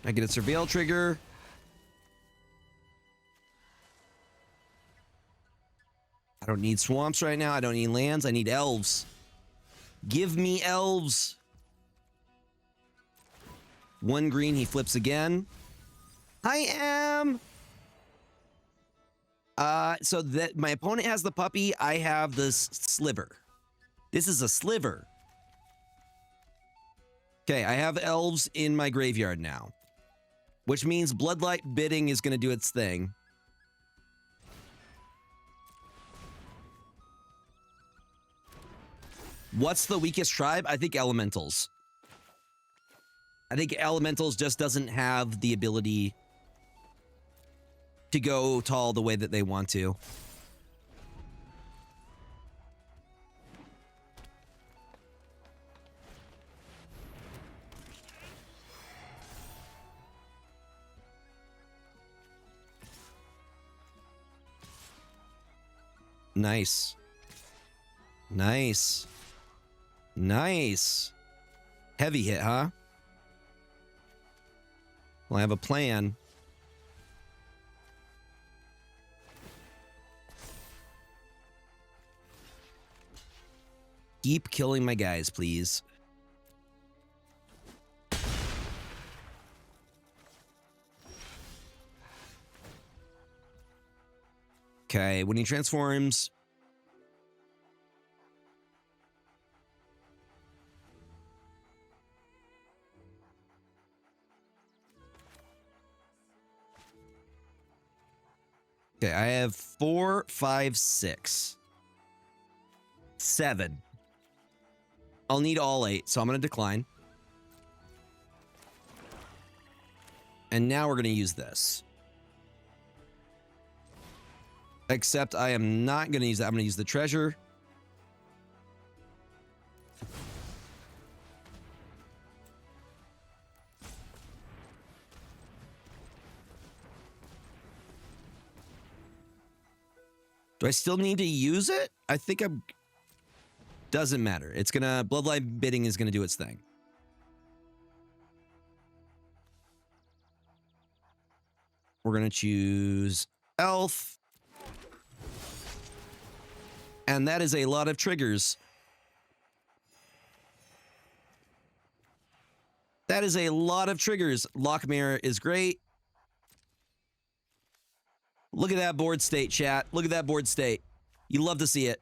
I get a surveil trigger. I don't need swamps right now. I don't need lands. I need elves. Give me elves. 1 green, he flips again. I am. So that my opponent has the puppy, I have the sliver. This is a sliver. Okay, I have elves in my graveyard now, which means Bloodlight Bidding is going to do its thing. What's the weakest tribe? I think Elementals. I think Elementals just doesn't have the ability to go tall the way that they want to. Nice. Nice. Nice. Heavy hit, huh? Well, I have a plan. Keep killing my guys, please. Okay, when he transforms... Okay, I have 4, 5, 6, 7. I'll need all 8, so I'm going to decline. And now we're going to use this. Except I am not going to use that. I'm going to use the treasure. Do I still need to use it? I think I'm... Doesn't matter. It's gonna... Bloodlight Bidding is gonna do its thing. We're gonna choose Elf. And that is a lot of triggers. That is a lot of triggers. Lockmare is great. Look at that board state, chat. Look at that board state. You love to see it.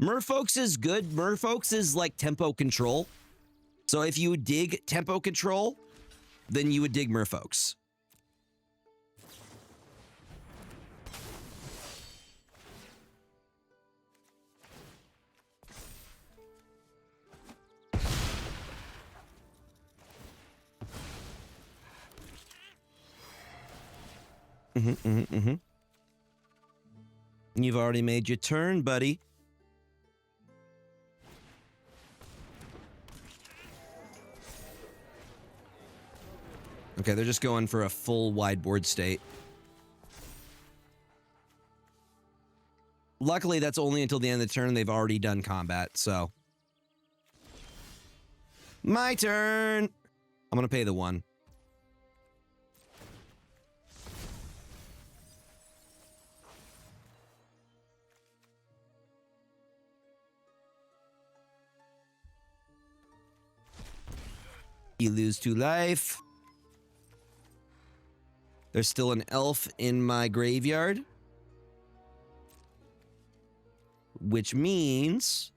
Merfolk's is good. Merfolk's is like tempo control. So if you dig tempo control, then you would dig Merfolk's. You've already made your turn, buddy. Okay, they're just going for a full wide board state. Luckily, that's only until the end of the turn. They've already done combat, so. My turn! I'm gonna pay the 1. You lose 2 life. There's still an elf in my graveyard. Which means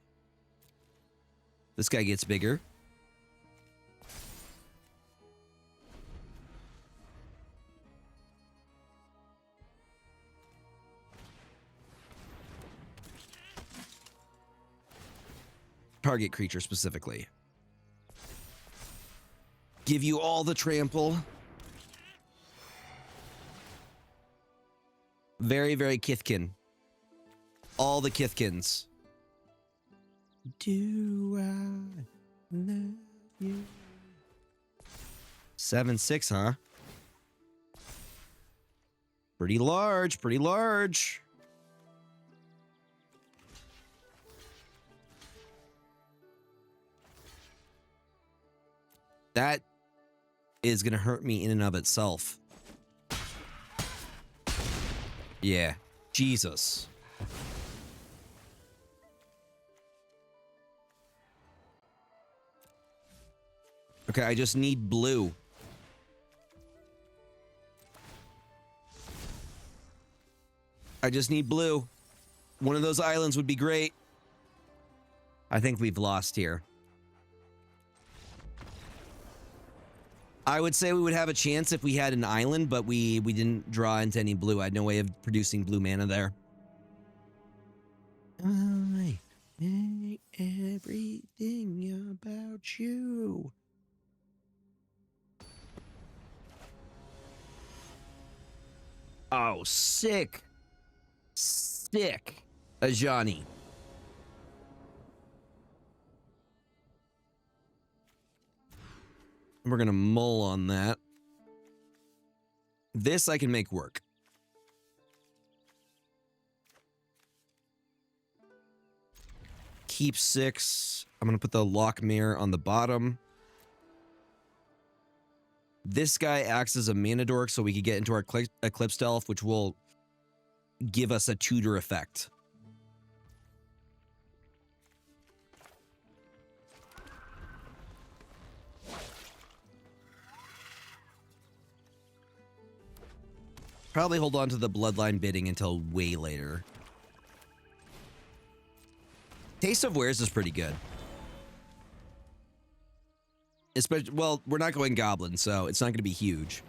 this guy gets bigger. Target creature specifically. Give you all the trample. Very, very Kithkin. All the Kithkins. Do I love you? 7/6, huh? Pretty large, pretty large. That is going to hurt me in and of itself. Yeah. Jesus. Okay, I just need blue. I just need blue. One of those islands would be great. I think we've lost here. I would say we would have a chance if we had an island, but we didn't draw into any blue. I had no way of producing blue mana there. I hate everything about you. Oh, sick. Sick. Ajani. We're going to mull on that. This I can make work. Keep 6. I'm going to put the lock mirror on the bottom. This guy acts as a mana dork, so we can get into our Eclipsed Elf, which will give us a tutor effect. Probably hold on to the Bloodline bidding until way later. Taste of Wares is pretty good. Especially, well, we're not going Goblin, so it's not going to be huge.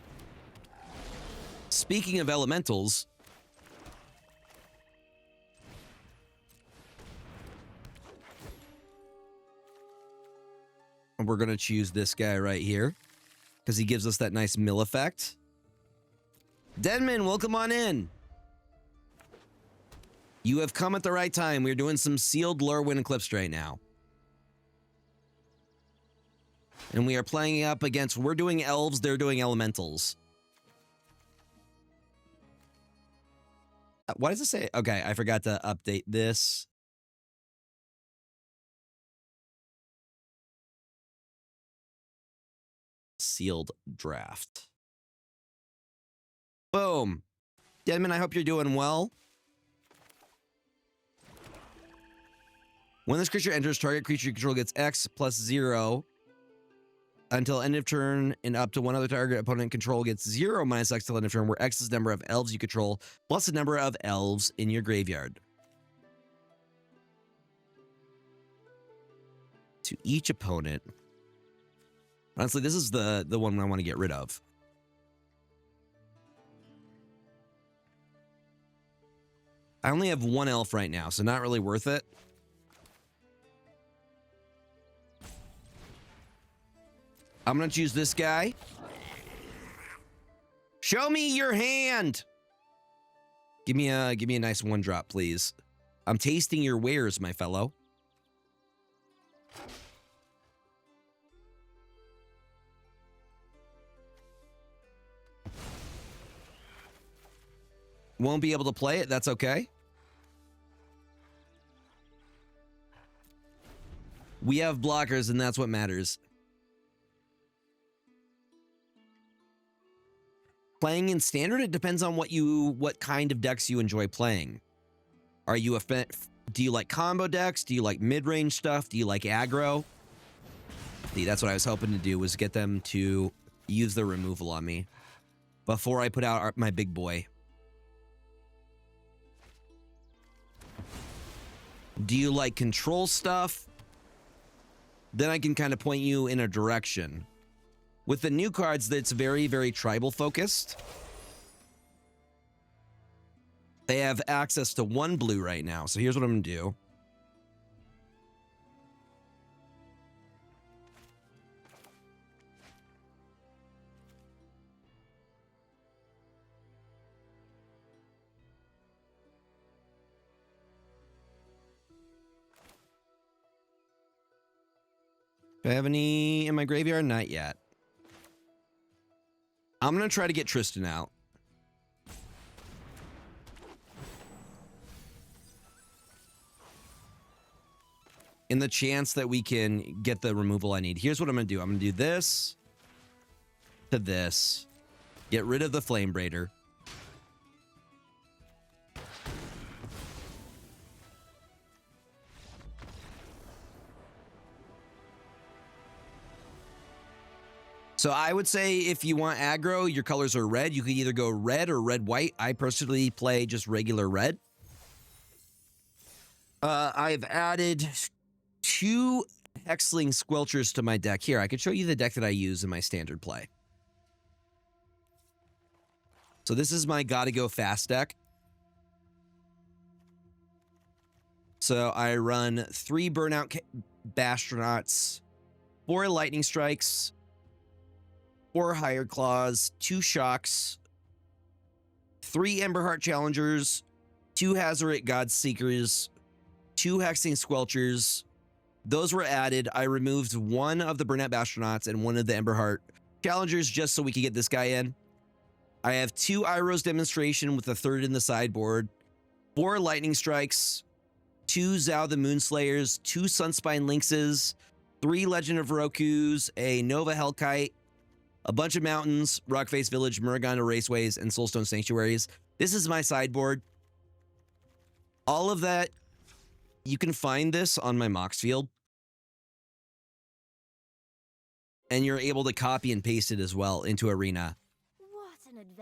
Speaking of elementals, we're going to choose this guy right here because he gives us that nice mill effect. Denman, welcome on in. You have come at the right time. We're doing some sealed Lorwyn Eclipsed right now. And we are playing up against, we're doing elves, they're doing elementals. What does it say? Okay, I forgot to update this. Sealed draft. Boom. Denman, I hope you're doing well. When this creature enters, target creature you control gets X plus 0 until end of turn and up to one other target opponent control gets 0 minus X till end of turn, where X is the number of elves you control plus the number of elves in your graveyard. To each opponent. Honestly, this is the one I want to get rid of. I only have one elf right now, so not really worth it. I'm gonna choose this guy. Show me your hand. Give me a nice 1-drop, please. I'm tasting your wares, my fellow. Won't be able to play it, that's okay. We have blockers, and that's what matters. Playing in standard, it depends on what kind of decks you enjoy playing. Are you do you like combo decks? Do you like mid-range stuff? Do you like aggro? See, that's what I was hoping to do, was get them to use the removal on me before I put out my big boy. Do you like control stuff? Then I can kind of point you in a direction. With the new cards, that's very, very tribal focused. They have access to 1 blue right now. So here's what I'm going to do. Do I have any in my graveyard? Not yet. I'm going to try to get Tristan out. In the chance that we can get the removal I need. Here's what I'm going to do. I'm going to do this to this. Get rid of the Flame Braider. So I would say if you want aggro, your colors are red. You could either go red or red-white. I personally play just regular red. I've added 2 Hexling Squelchers to my deck. Here, I could show you the deck that I use in my standard play. So this is my Gotta Go Fast deck. So I run 3 Burnout Bastronauts, 4 Lightning Strikes, 4 Higher Claws, 2 Shocks, 3 Emberheart Challengers, 2 Hazoret Godseekers, 2 Hexing Squelchers. Those were added. I removed 1 of the Burnout Bastronauts and 1 of the Emberheart Challengers just so we could get this guy in. I have 2 Iroh's Demonstration with a 3rd in the sideboard, 4 Lightning Strikes, 2 Zao the Moonslayers, 2 Sunspine Lynxes, 3 Legend of Rokus, a Nova Hellkite, a bunch of mountains, Rockface Village, Muragana Raceways, and Soulstone Sanctuaries. This is my sideboard. All of that, you can find this on my Mox field. And you're able to copy and paste it as well into Arena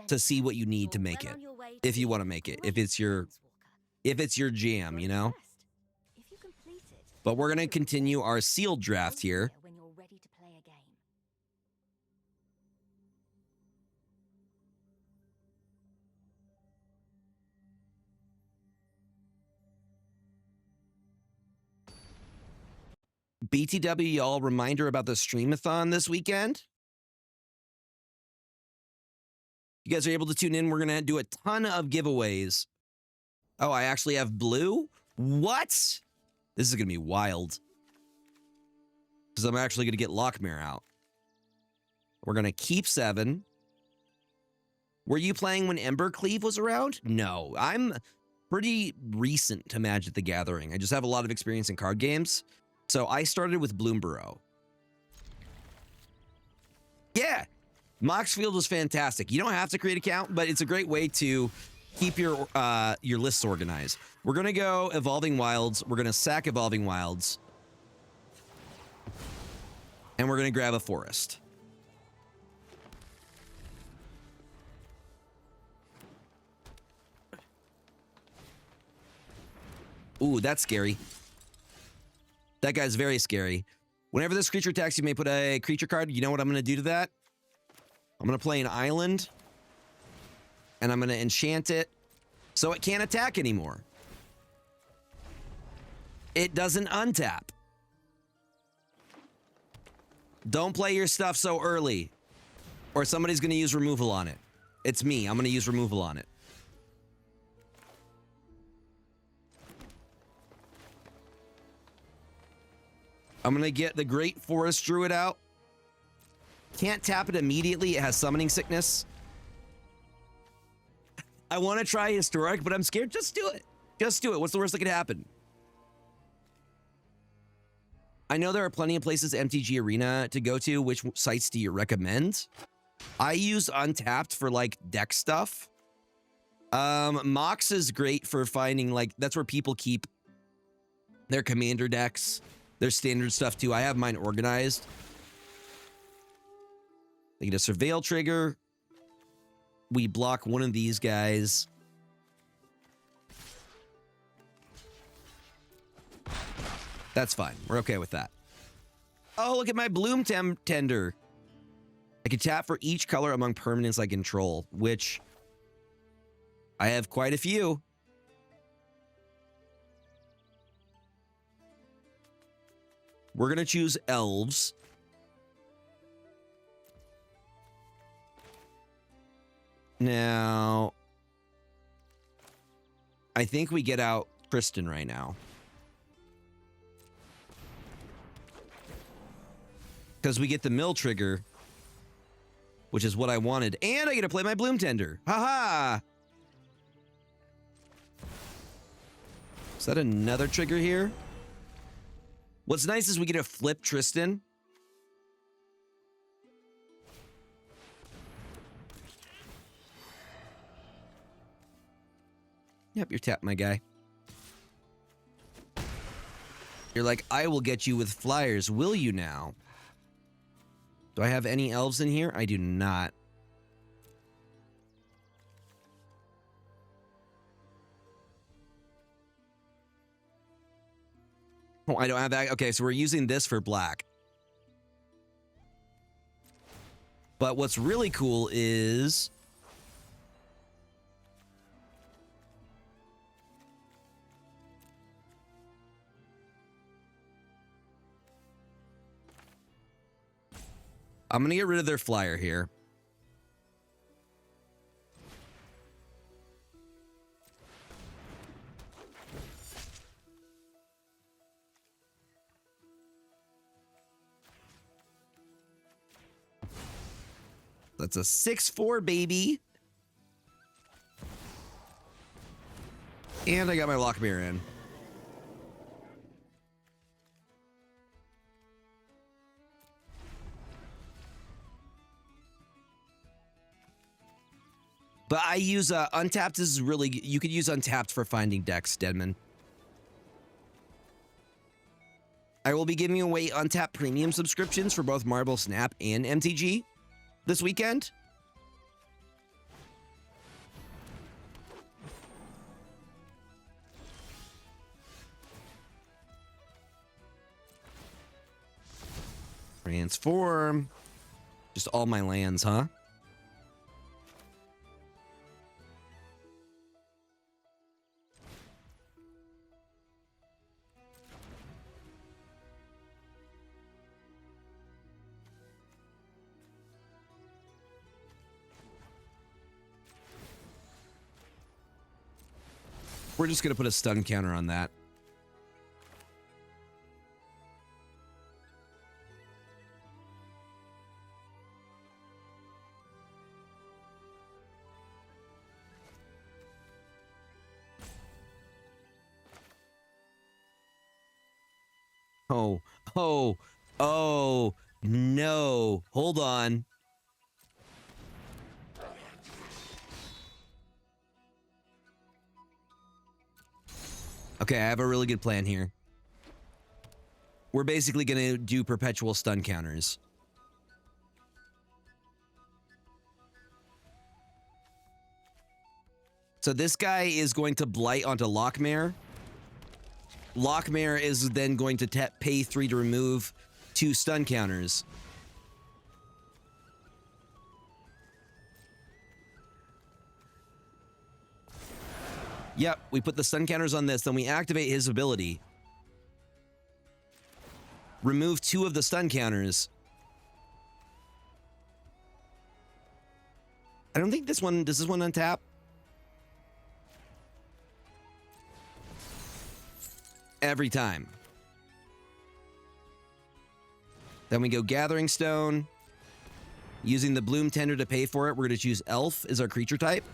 to see what you need to make it. If you want to make it. If it's your jam, you know? But we're going to continue our sealed draft here. BTW, y'all, reminder about the streamathon this weekend. You guys are able to tune in. We're going to do a ton of giveaways. Oh, I actually have blue? What? This is going to be wild. Because I'm actually going to get Lockmere out. We're going to keep 7. Were you playing when Embercleave was around? No, I'm pretty recent to Magic the Gathering. I just have a lot of experience in card games. So I started with Bloomburrow. Yeah, Moxfield was fantastic. You don't have to create an account, but it's a great way to keep your lists organized. We're going to go Evolving Wilds. We're going to sack Evolving Wilds. And we're going to grab a Forest. Ooh, that's scary. That guy's very scary. Whenever this creature attacks, you may put a creature card. You know what I'm going to do to that? I'm going to play an island. And I'm going to enchant it so it can't attack anymore. It doesn't untap. Don't play your stuff so early, or somebody's going to use removal on it. It's me. I'm going to use removal on it. I'm going to get the Great Forest Druid out. Can't tap it immediately. It has summoning sickness. I want to try Historic, but I'm scared. Just do it. Just do it. What's the worst that could happen? I know there are plenty of places MTG Arena to go to. Which sites do you recommend? I use Untapped for like deck stuff. Mox is great for finding, like, that's where people keep their commander decks, their standard stuff too. I have mine organized. They get a surveil trigger. We block one of these guys. That's fine. We're okay with that. Oh, look at my Bloom Tender. I can tap for each color among permanents I control, which I have quite a few. We're going to choose elves. Now, I think we get out Tristan right now. Because we get the mill trigger, which is what I wanted. And I get to play my Bloom Tender. Haha! Is that another trigger here? What's nice is we get to flip Tristan. Yep, you're tapped, my guy. You're like, I will get you with flyers, will you now? Do I have any elves in here? I do not. Oh, I don't have that. Okay, so we're using this for black. But what's really cool is... I'm going to get rid of their flyer here. That's a 6/4, baby. And I got my Lockmere in. But I use Untapped is really... You could use Untapped for finding decks, Deadman. I will be giving away Untapped premium subscriptions for both Marble Snap and MTG this weekend. Transform. Just all my lands, huh? We're just going to put a stun counter on that. Oh, no. Hold on. Okay, I have a really good plan here. We're basically going to do perpetual stun counters. So this guy is going to blight onto Lockmere. Lockmare is then going to pay 3 to remove 2 stun counters. Yep, we put the stun counters on this, then we activate his ability. Remove 2 of the stun counters. I don't think this one, does this one untap? Every time. Then we go Gathering Stone. Using the Bloom Tender to pay for it, we're going to choose Elf as our creature type.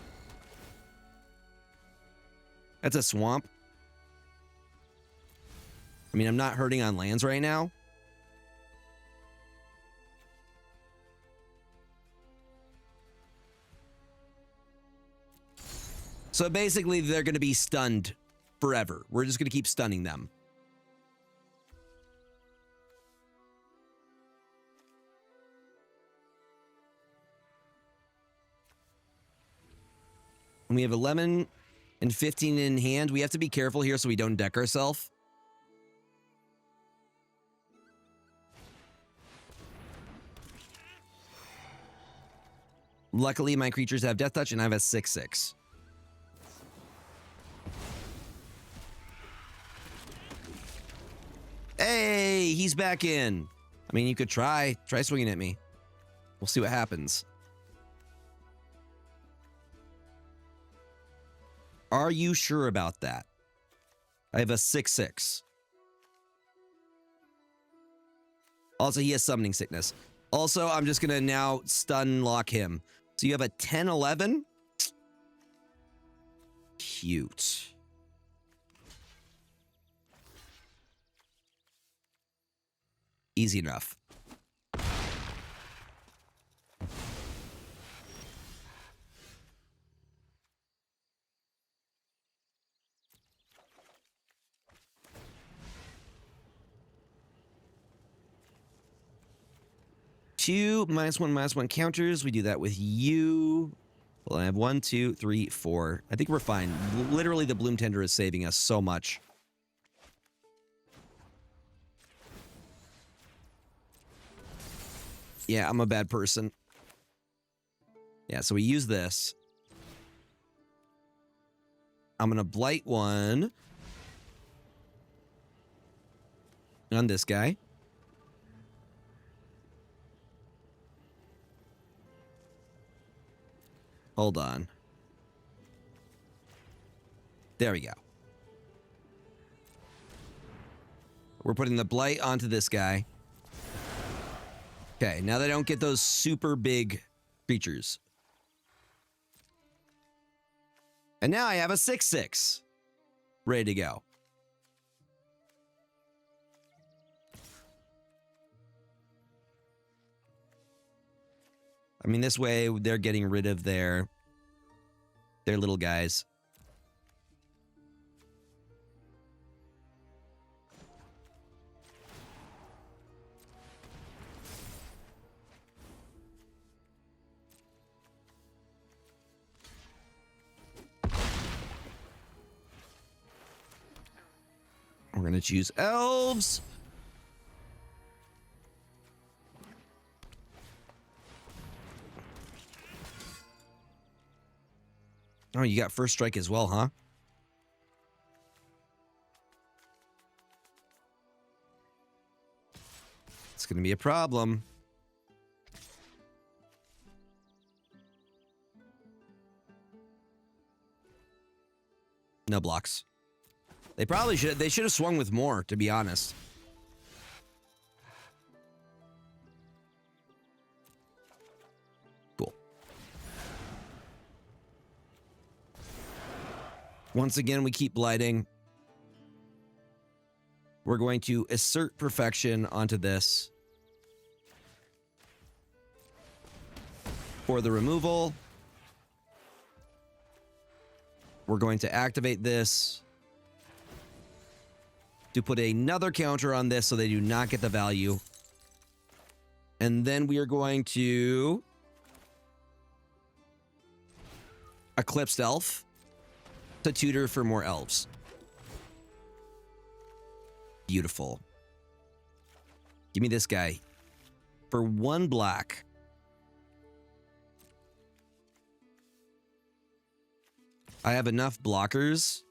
That's a swamp. I mean, I'm not hurting on lands right now. So basically, they're going to be stunned forever. We're just going to keep stunning them. And we have 11 and 15 in hand. We have to be careful here so we don't deck ourselves. Luckily, my creatures have Death Touch and I have a 6/6. Hey, he's back in. I mean, you could try swinging at me. We'll see what happens. Are you sure about that? I have a 6/6. Also, he has Summoning Sickness. Also, I'm just going to now stun lock him. So you have a 10/11? Cute. Easy enough. Two -1/-1 counters. We do that with you. Well, I have 1, 2, 3, 4. I think we're fine. Literally, the Bloom Tender is saving us so much. Yeah, I'm a bad person. Yeah, so we use this. I'm going to blight 1 on this guy. Hold on. There we go. We're putting the blight onto this guy. Okay, now they don't get those super big creatures. And now I have a 6/6 ready to go. I mean, this way they're getting rid of their little guys. We're going to choose elves. Oh, you got first strike as well, huh? It's going to be a problem. No blocks. They should have swung with more, to be honest. Cool. Once again, we keep blighting. We're going to assert perfection onto this for the removal. We're going to activate this to put another counter on this so they do not get the value. And then we are going to Eclipsed Elf to tutor for more elves. Beautiful. Give me this guy. For 1 black. I have enough blockers.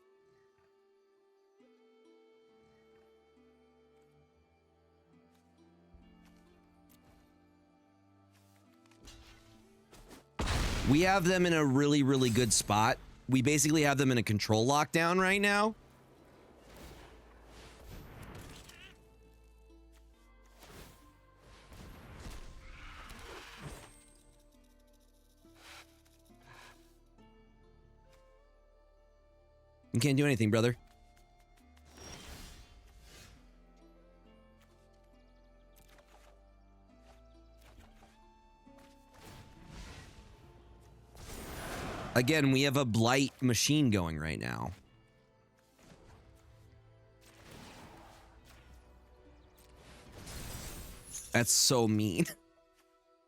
We have them in a really, really good spot. We basically have them in a control lockdown right now. You can't do anything, brother. Again, we have a blight machine going right now. That's so mean.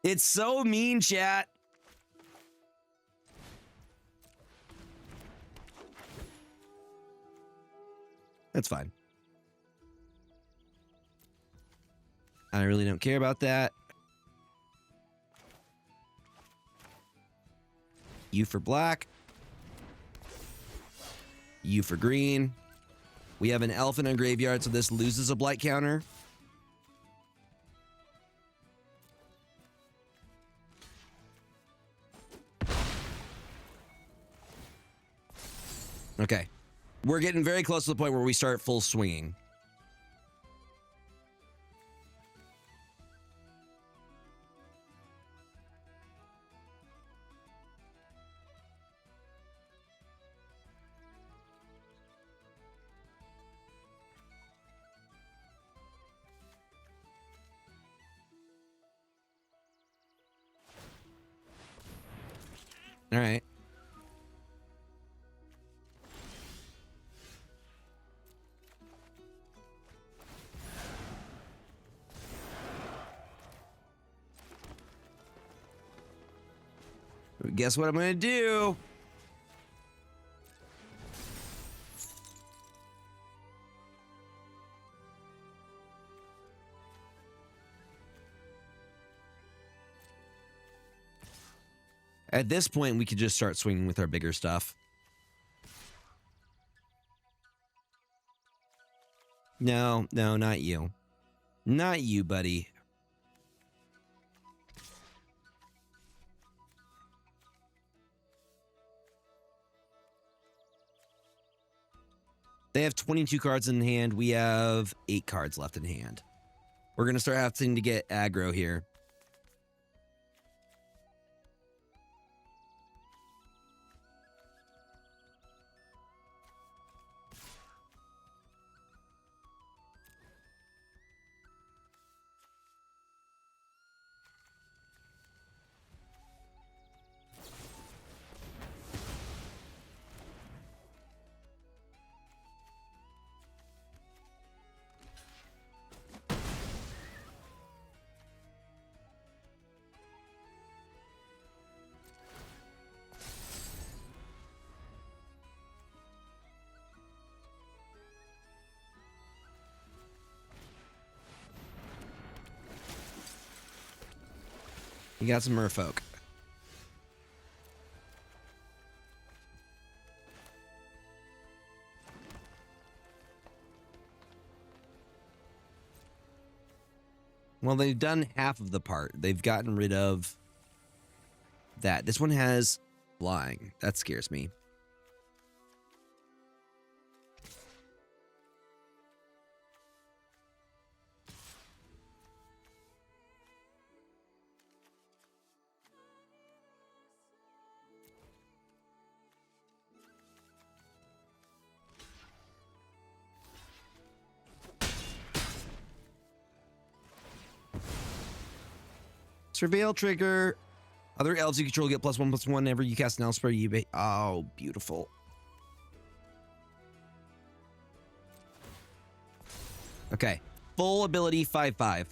It's so mean, chat. That's fine. I really don't care about that. You for black. You for green. We have an elf in a graveyard, so this loses a blight counter. Okay. We're getting very close to the point where we start full swinging. All right. Guess what I'm going to do? At this point, we could just start swinging with our bigger stuff. No, no, not you. Not you, buddy. They have 22 cards in hand. We have 8 cards left in hand. We're going to start having to get aggro here. You got some merfolk. Well, they've done half of the part. They've gotten rid of that. This one has flying. That scares me. Surveil trigger. Other elves you control get +1/+1 whenever you cast an elf spell. Oh, beautiful. Okay. Full ability 5/5.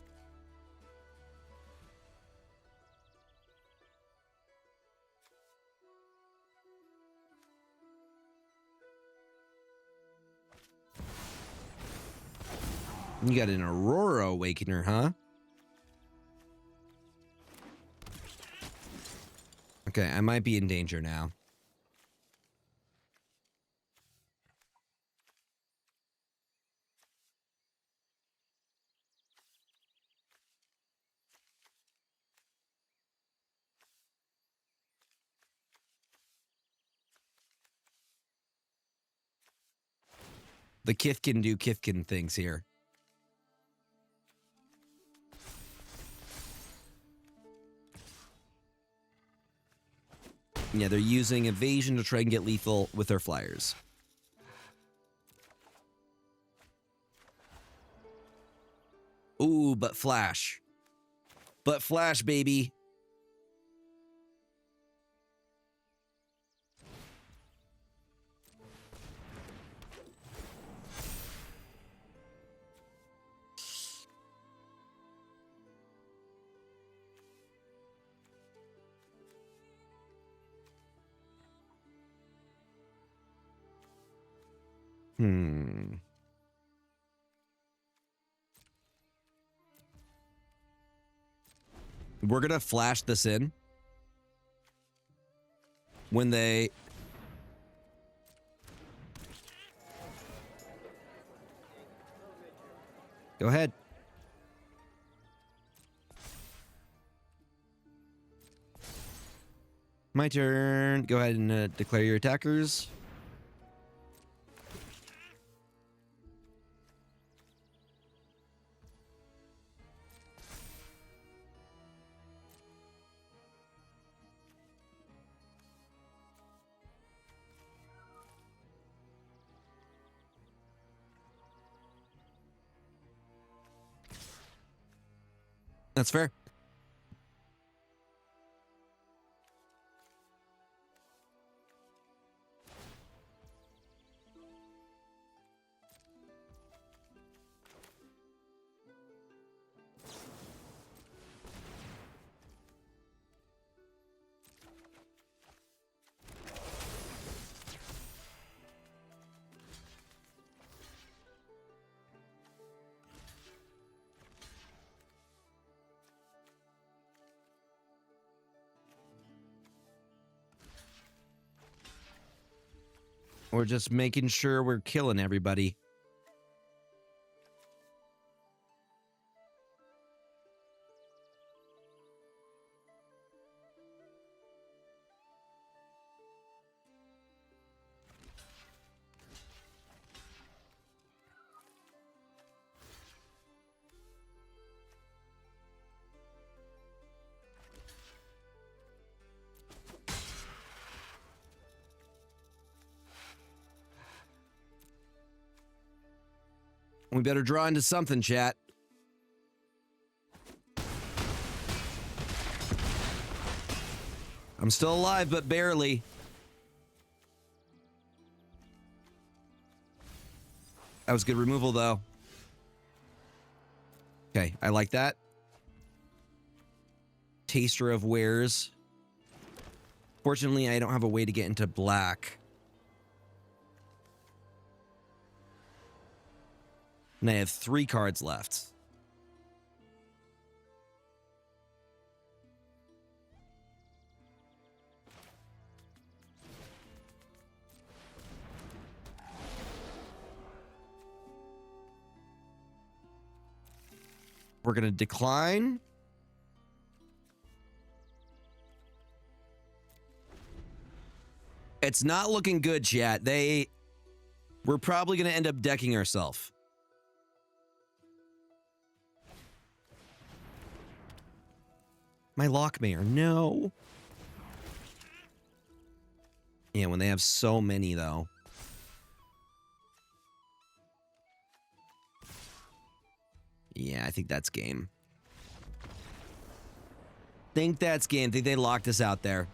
You got an Aurora Awakener, huh? Okay, I might be in danger now. The Kithkin do Kithkin things here. Yeah, they're using evasion to try and get lethal with their flyers. Ooh, but flash. But flash, baby. We're going to flash this in. When they... Go ahead. My turn. Go ahead and declare your attackers. That's fair. We're just making sure we're killing everybody. We better draw into something, chat. I'm still alive, but barely. That was good removal, though. Okay, I like that. Taster of Wares. Fortunately, I don't have a way to get into black. And I have 3 cards left. We're going to decline. It's not looking good, chat. We're probably going to end up decking ourselves. My Lockmare, no. Yeah, when they have so many, though. Yeah, I think that's game. Think that's game. Think they locked us out there.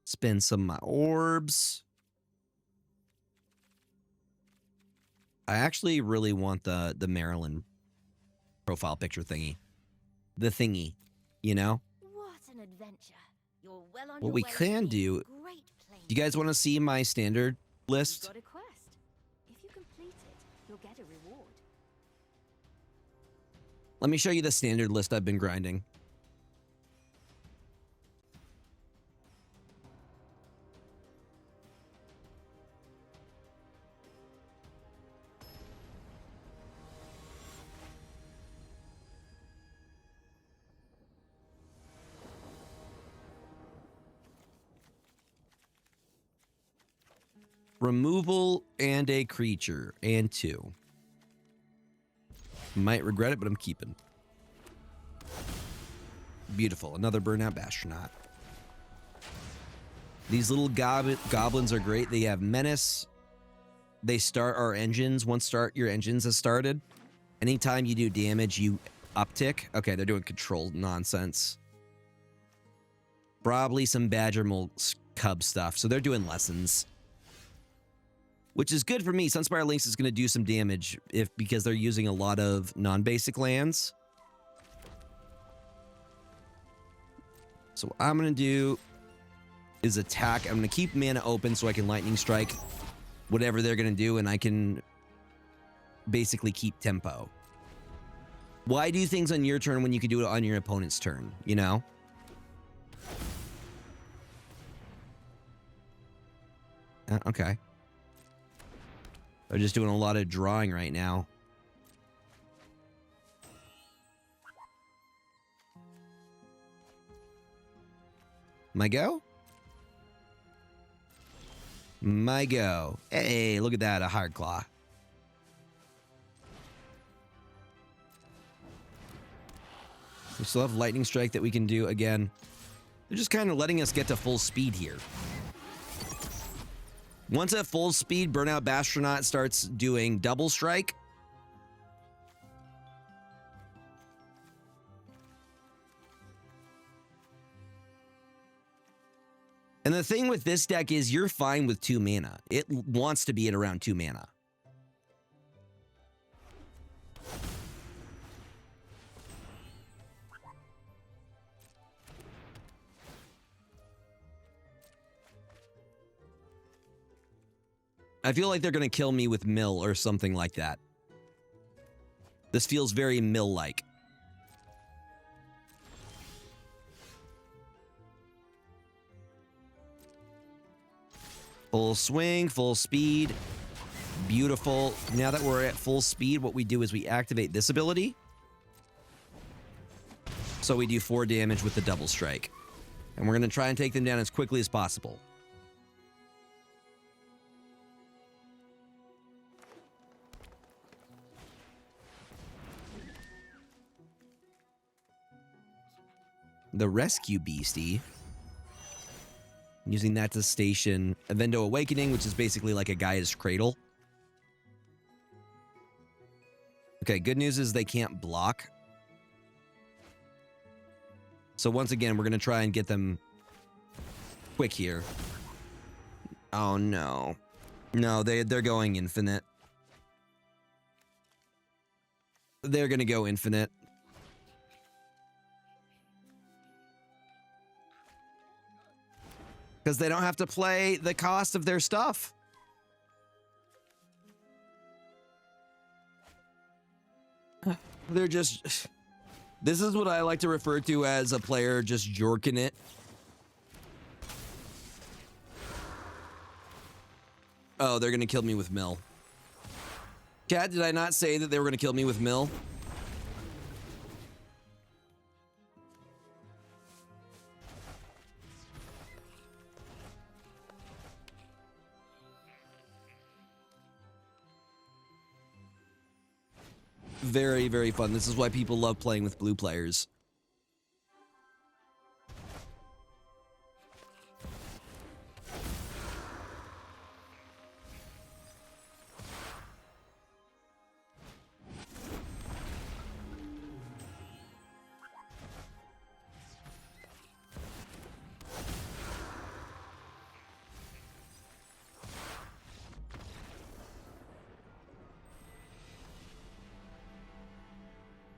Spend some of my orbs. I actually really want the Maryland profile picture thingy. The thingy, you know? What an adventure. You're well on What your we way to can being do... a great player. Do you guys want to see my standard You've list? got a quest. If you complete it, you'll get a reward. Let me show you the standard list I've been grinding. Removal and a creature and 2. Might regret it, but I'm keeping. Beautiful. Another burnout astronaut. These little goblins are great. They have menace. They start our engines. Once your engines has started, anytime you do damage, you uptick. Okay, they're doing control nonsense. Probably some Badger Mole Cub stuff. So they're doing lessons. Which is good for me. Sunspire Lynx is going to do some damage because they're using a lot of non-basic lands. So what I'm going to do is attack. I'm going to keep mana open so I can Lightning Strike whatever they're going to do, and I can basically keep tempo. Why do things on your turn when you can do it on your opponent's turn, you know? Okay. They're just doing a lot of drawing right now. My go? My go. Hey, look at that, a Hard Claw. We still have Lightning Strike that we can do again. They're just kind of letting us get to full speed here. Once at full speed, Burnout Astronaut starts doing double strike. And the thing with this deck is you're fine with 2 mana. It wants to be at around 2 mana. I feel like they're going to kill me with Mill or something like that. This feels very Mill-like. Full swing, full speed. Beautiful. Now that we're at full speed, what we do is we activate this ability. So we do 4 damage with the double strike. And we're going to try and take them down as quickly as possible. The Rescue Beastie. Using that to station Avendo Awakening, which is basically like a Gaia's Cradle. Okay, good news is they can't block. So once again, we're going to try and get them quick here. Oh, no. No, they're going infinite. They're going to go infinite. Because they don't have to play the cost of their stuff. They're just... This is what I like to refer to as a player just jorking it. Oh, they're going to kill me with Mill. Chat, did I not say that they were going to kill me with Mill? Very, very fun. This is why people love playing with blue players.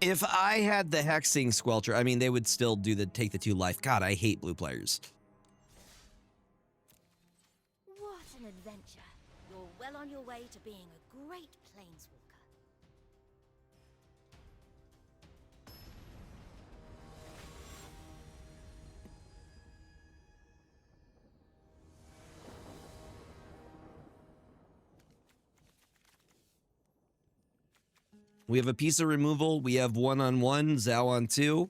If I had the Hexing Squelcher, I mean, they would still do the take the 2 life. God, I hate blue players. What an adventure. You're well on your way to being a great planeswalker. We have a piece of removal. We have 1-on-1, Zao on 2.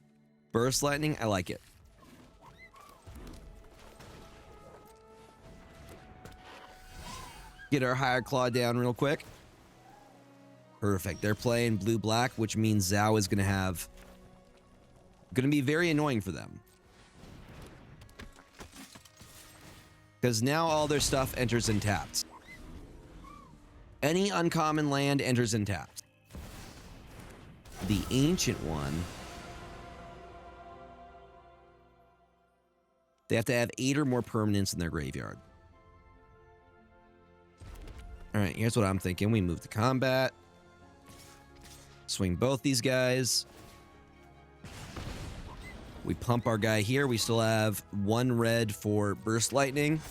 Burst Lightning, I like it. Get our Higher Claw down real quick. Perfect. They're playing blue-black, which means Zao is going to have... Going to be very annoying for them. Because now all their stuff enters in tapped. Any uncommon land enters in tapped. The Ancient One... They have to have 8 or more permanents in their graveyard. Alright, here's what I'm thinking. We move to combat. Swing both these guys. We pump our guy here. We still have 1 red for Burst Lightning.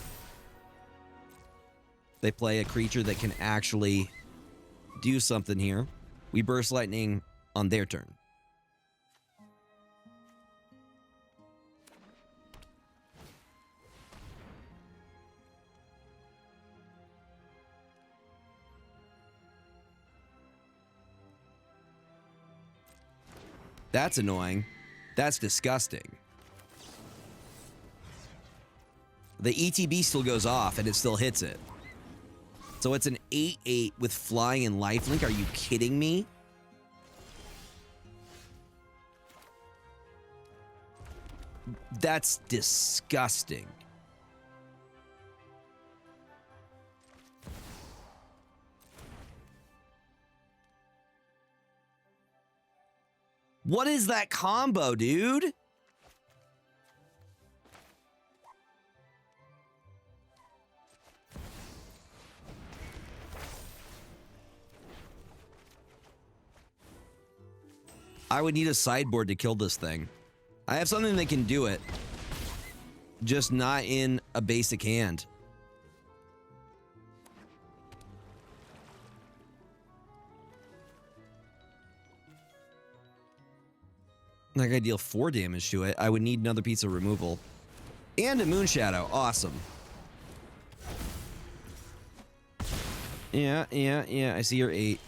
They play a creature that can actually do something here. We Burst Lightning on their turn. That's annoying. That's disgusting. The ETB still goes off and it still hits it. So it's an 8/8 with flying and lifelink. Are you kidding me? That's disgusting. What is that combo, dude? I would need a sideboard to kill this thing. I have something that can do it. Just not in a basic hand. Like I deal 4 damage to it. I would need another piece of removal. And a Moonshadow. Awesome. Yeah. I see your 8.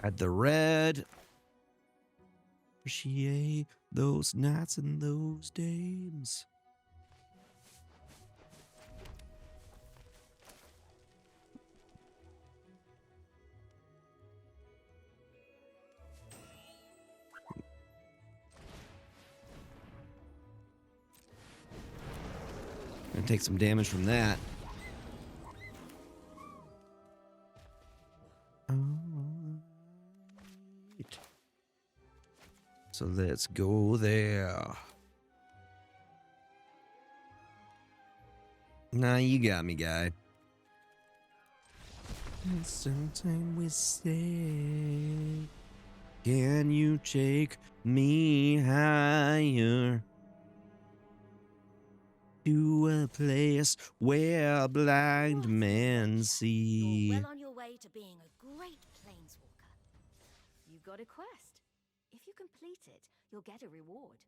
Add the red. Appreciate those nights and those days. Gonna take some damage from that. Alright. So let's go there. Nah, you got me, guy. And sometimes we say, can you take me higher? To a place where blind men see. You're well on your way to being a great planeswalker. You got a quest. If you complete it, you'll get a reward.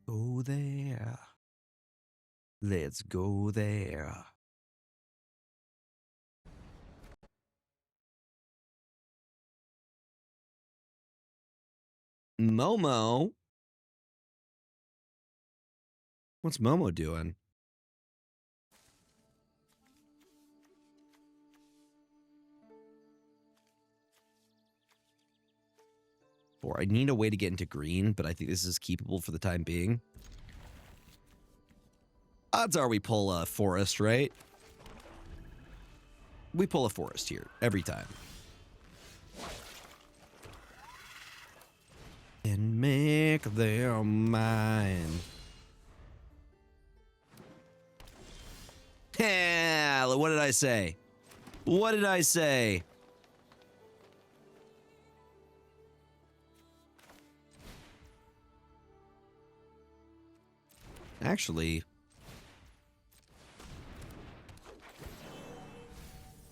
Go there. Let's go there. Momo? What's Momo doing? Or I need a way to get into green, but I think this is keepable for the time being. Odds are we pull a forest, right? We pull a forest here every time. and make them mine. Yeah, what did I say? What did I say? Actually,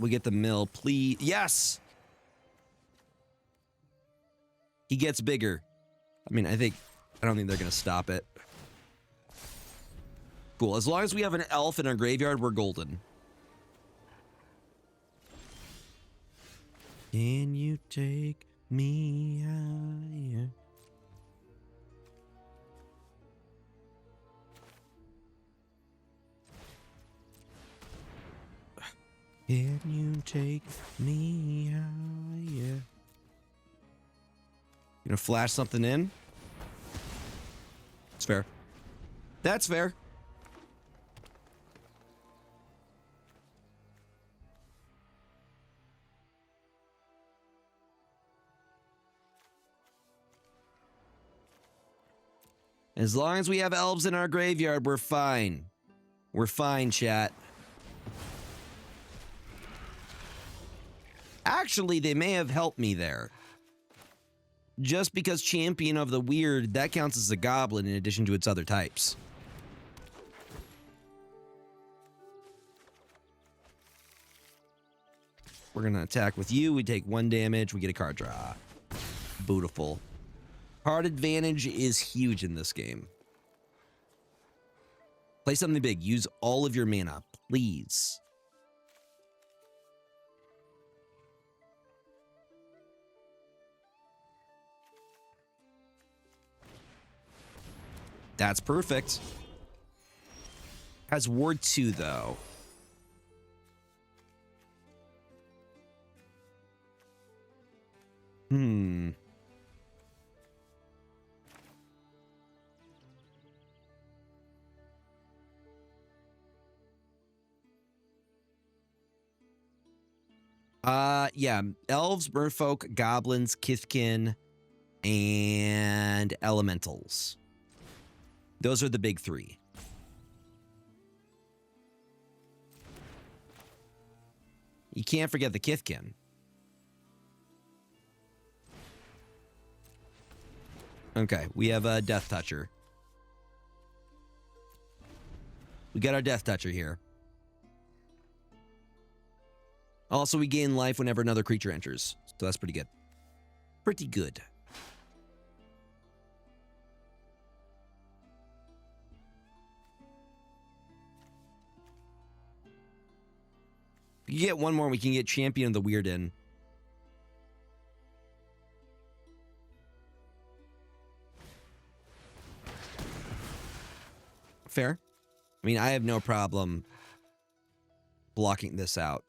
we get the mill, please. Yes! He gets bigger. I mean, I don't think they're going to stop it. Cool. As long as we have an elf in our graveyard, we're golden. Can you take me higher? Can you take me higher? You gonna flash something in? It's fair. That's fair. As long as we have elves in our graveyard, we're fine. We're fine, chat. Actually, they may have helped me there. Just because Champion of the Weird, that counts as a goblin in addition to its other types. We're going to attack with you. We take 1 damage. We get a card draw. Beautiful. Card advantage is huge in this game. Play something big. Use all of your mana, please. That's perfect. Has Ward 2, though. Yeah. Elves, merfolk, goblins, Kithkin, and elementals. Those are the big 3. You can't forget the Kithkin. Okay, we have a Death Toucher. We got our Death Toucher here. Also, we gain life whenever another creature enters. So that's pretty good. Pretty good. If you get one more, we can get Champion of the Weird in. Fair. I mean, I have no problem blocking this out.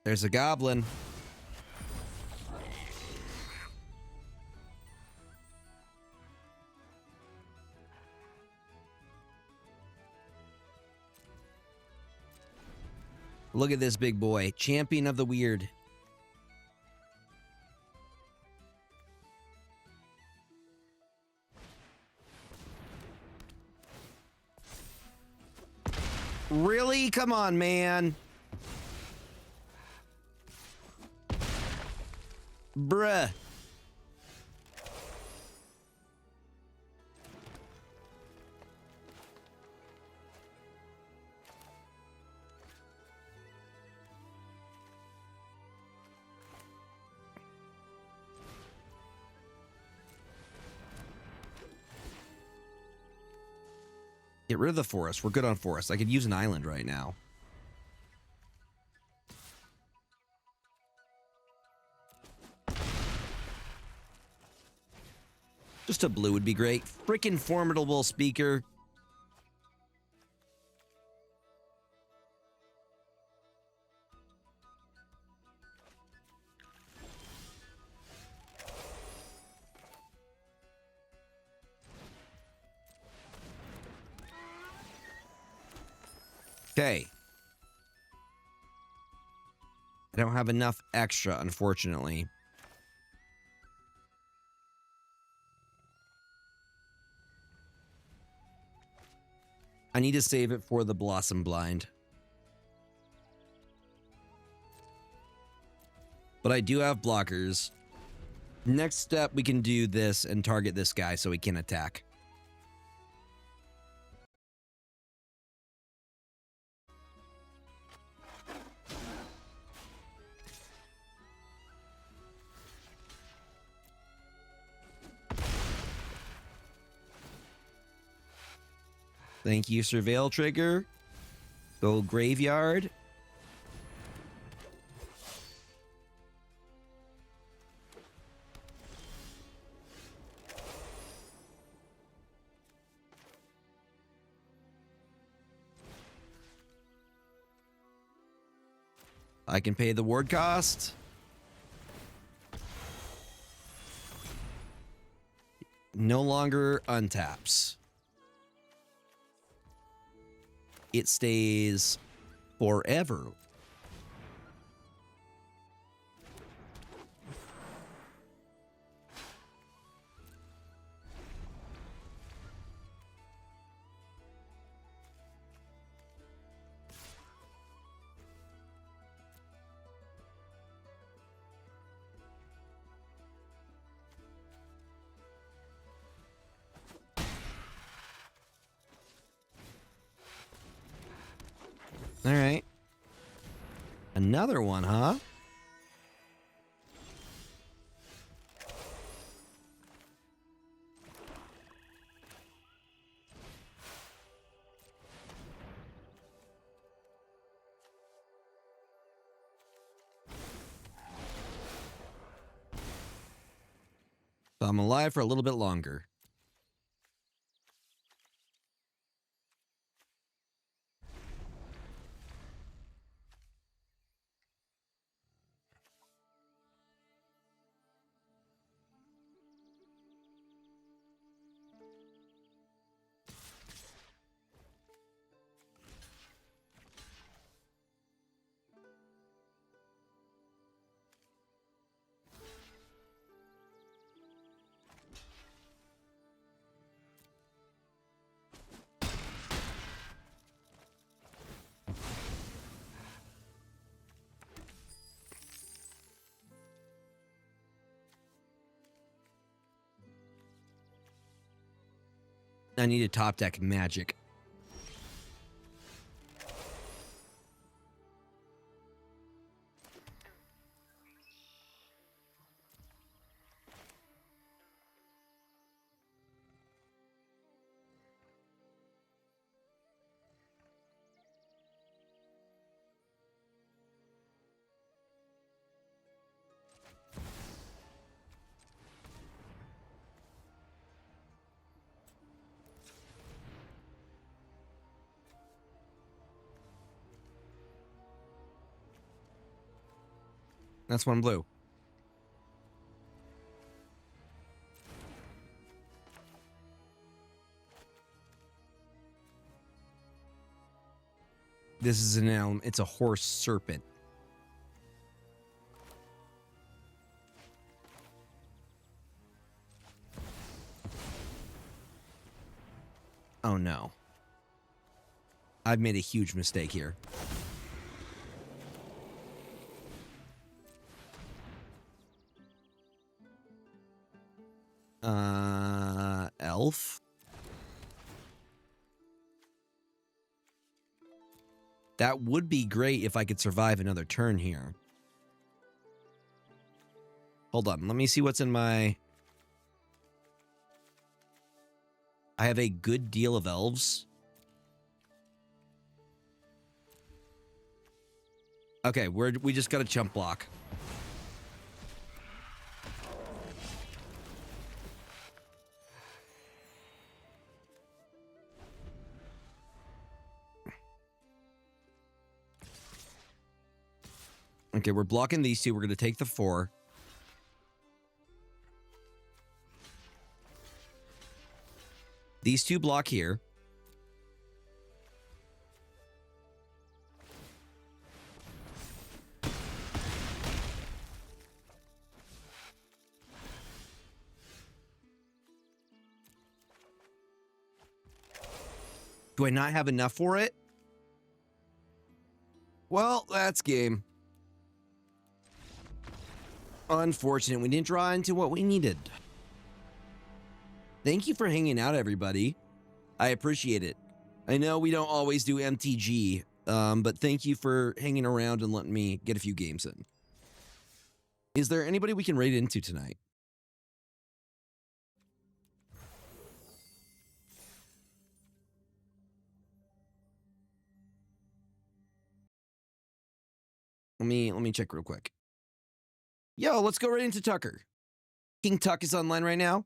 There's a goblin. Look at this big boy. Champion of the Weird. Really? Come on, man. Bruh. Get rid of the forest. We're good on forest. I could use an island right now. to blue would be great. Freaking formidable speaker. Okay. I don't have enough extra, unfortunately. I need to save it for the Blossom Blind. But I do have blockers. Next step, we can do this and target this guy so he can attack. Thank you, Surveil Trigger. Go Graveyard. I can pay the ward cost. No longer untaps. It stays forever. All right. Another one, huh? So I'm alive for a little bit longer. I need a top deck magic. That's one blue. This is an elm. It's a horse serpent. Oh no. I've made a huge mistake here. Elf? That would be great if I could survive another turn here. Hold on, let me see what's in my... I have a good deal of elves. Okay, we just got a chump block. Okay, we're blocking these two. We're going to take the 4. These two block here. Do I not have enough for it? Well, that's game. Unfortunate. We didn't draw into what we needed. Thank you for hanging out, everybody. I appreciate it. I know we don't always do MTG, but thank you for hanging around and letting me get a few games in. Is there anybody we can raid into tonight? Let me check real quick. Yo, let's go right into Tucker. King Tuck is online right now.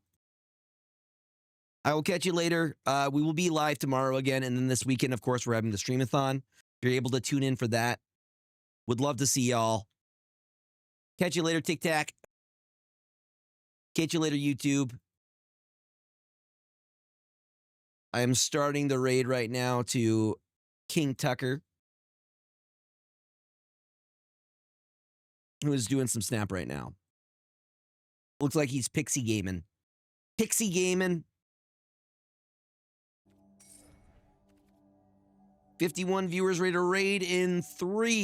I will catch you later. We will be live tomorrow again, and then this weekend, of course, we're having the streamathon. If you're able to tune in for that, would love to see y'all. Catch you later, Tic Tac. Catch you later, YouTube. I am starting the raid right now to King Tucker, who is doing some snap right now. Looks like he's pixie gaming. Pixie gaming. 51 viewers ready to raid in 3.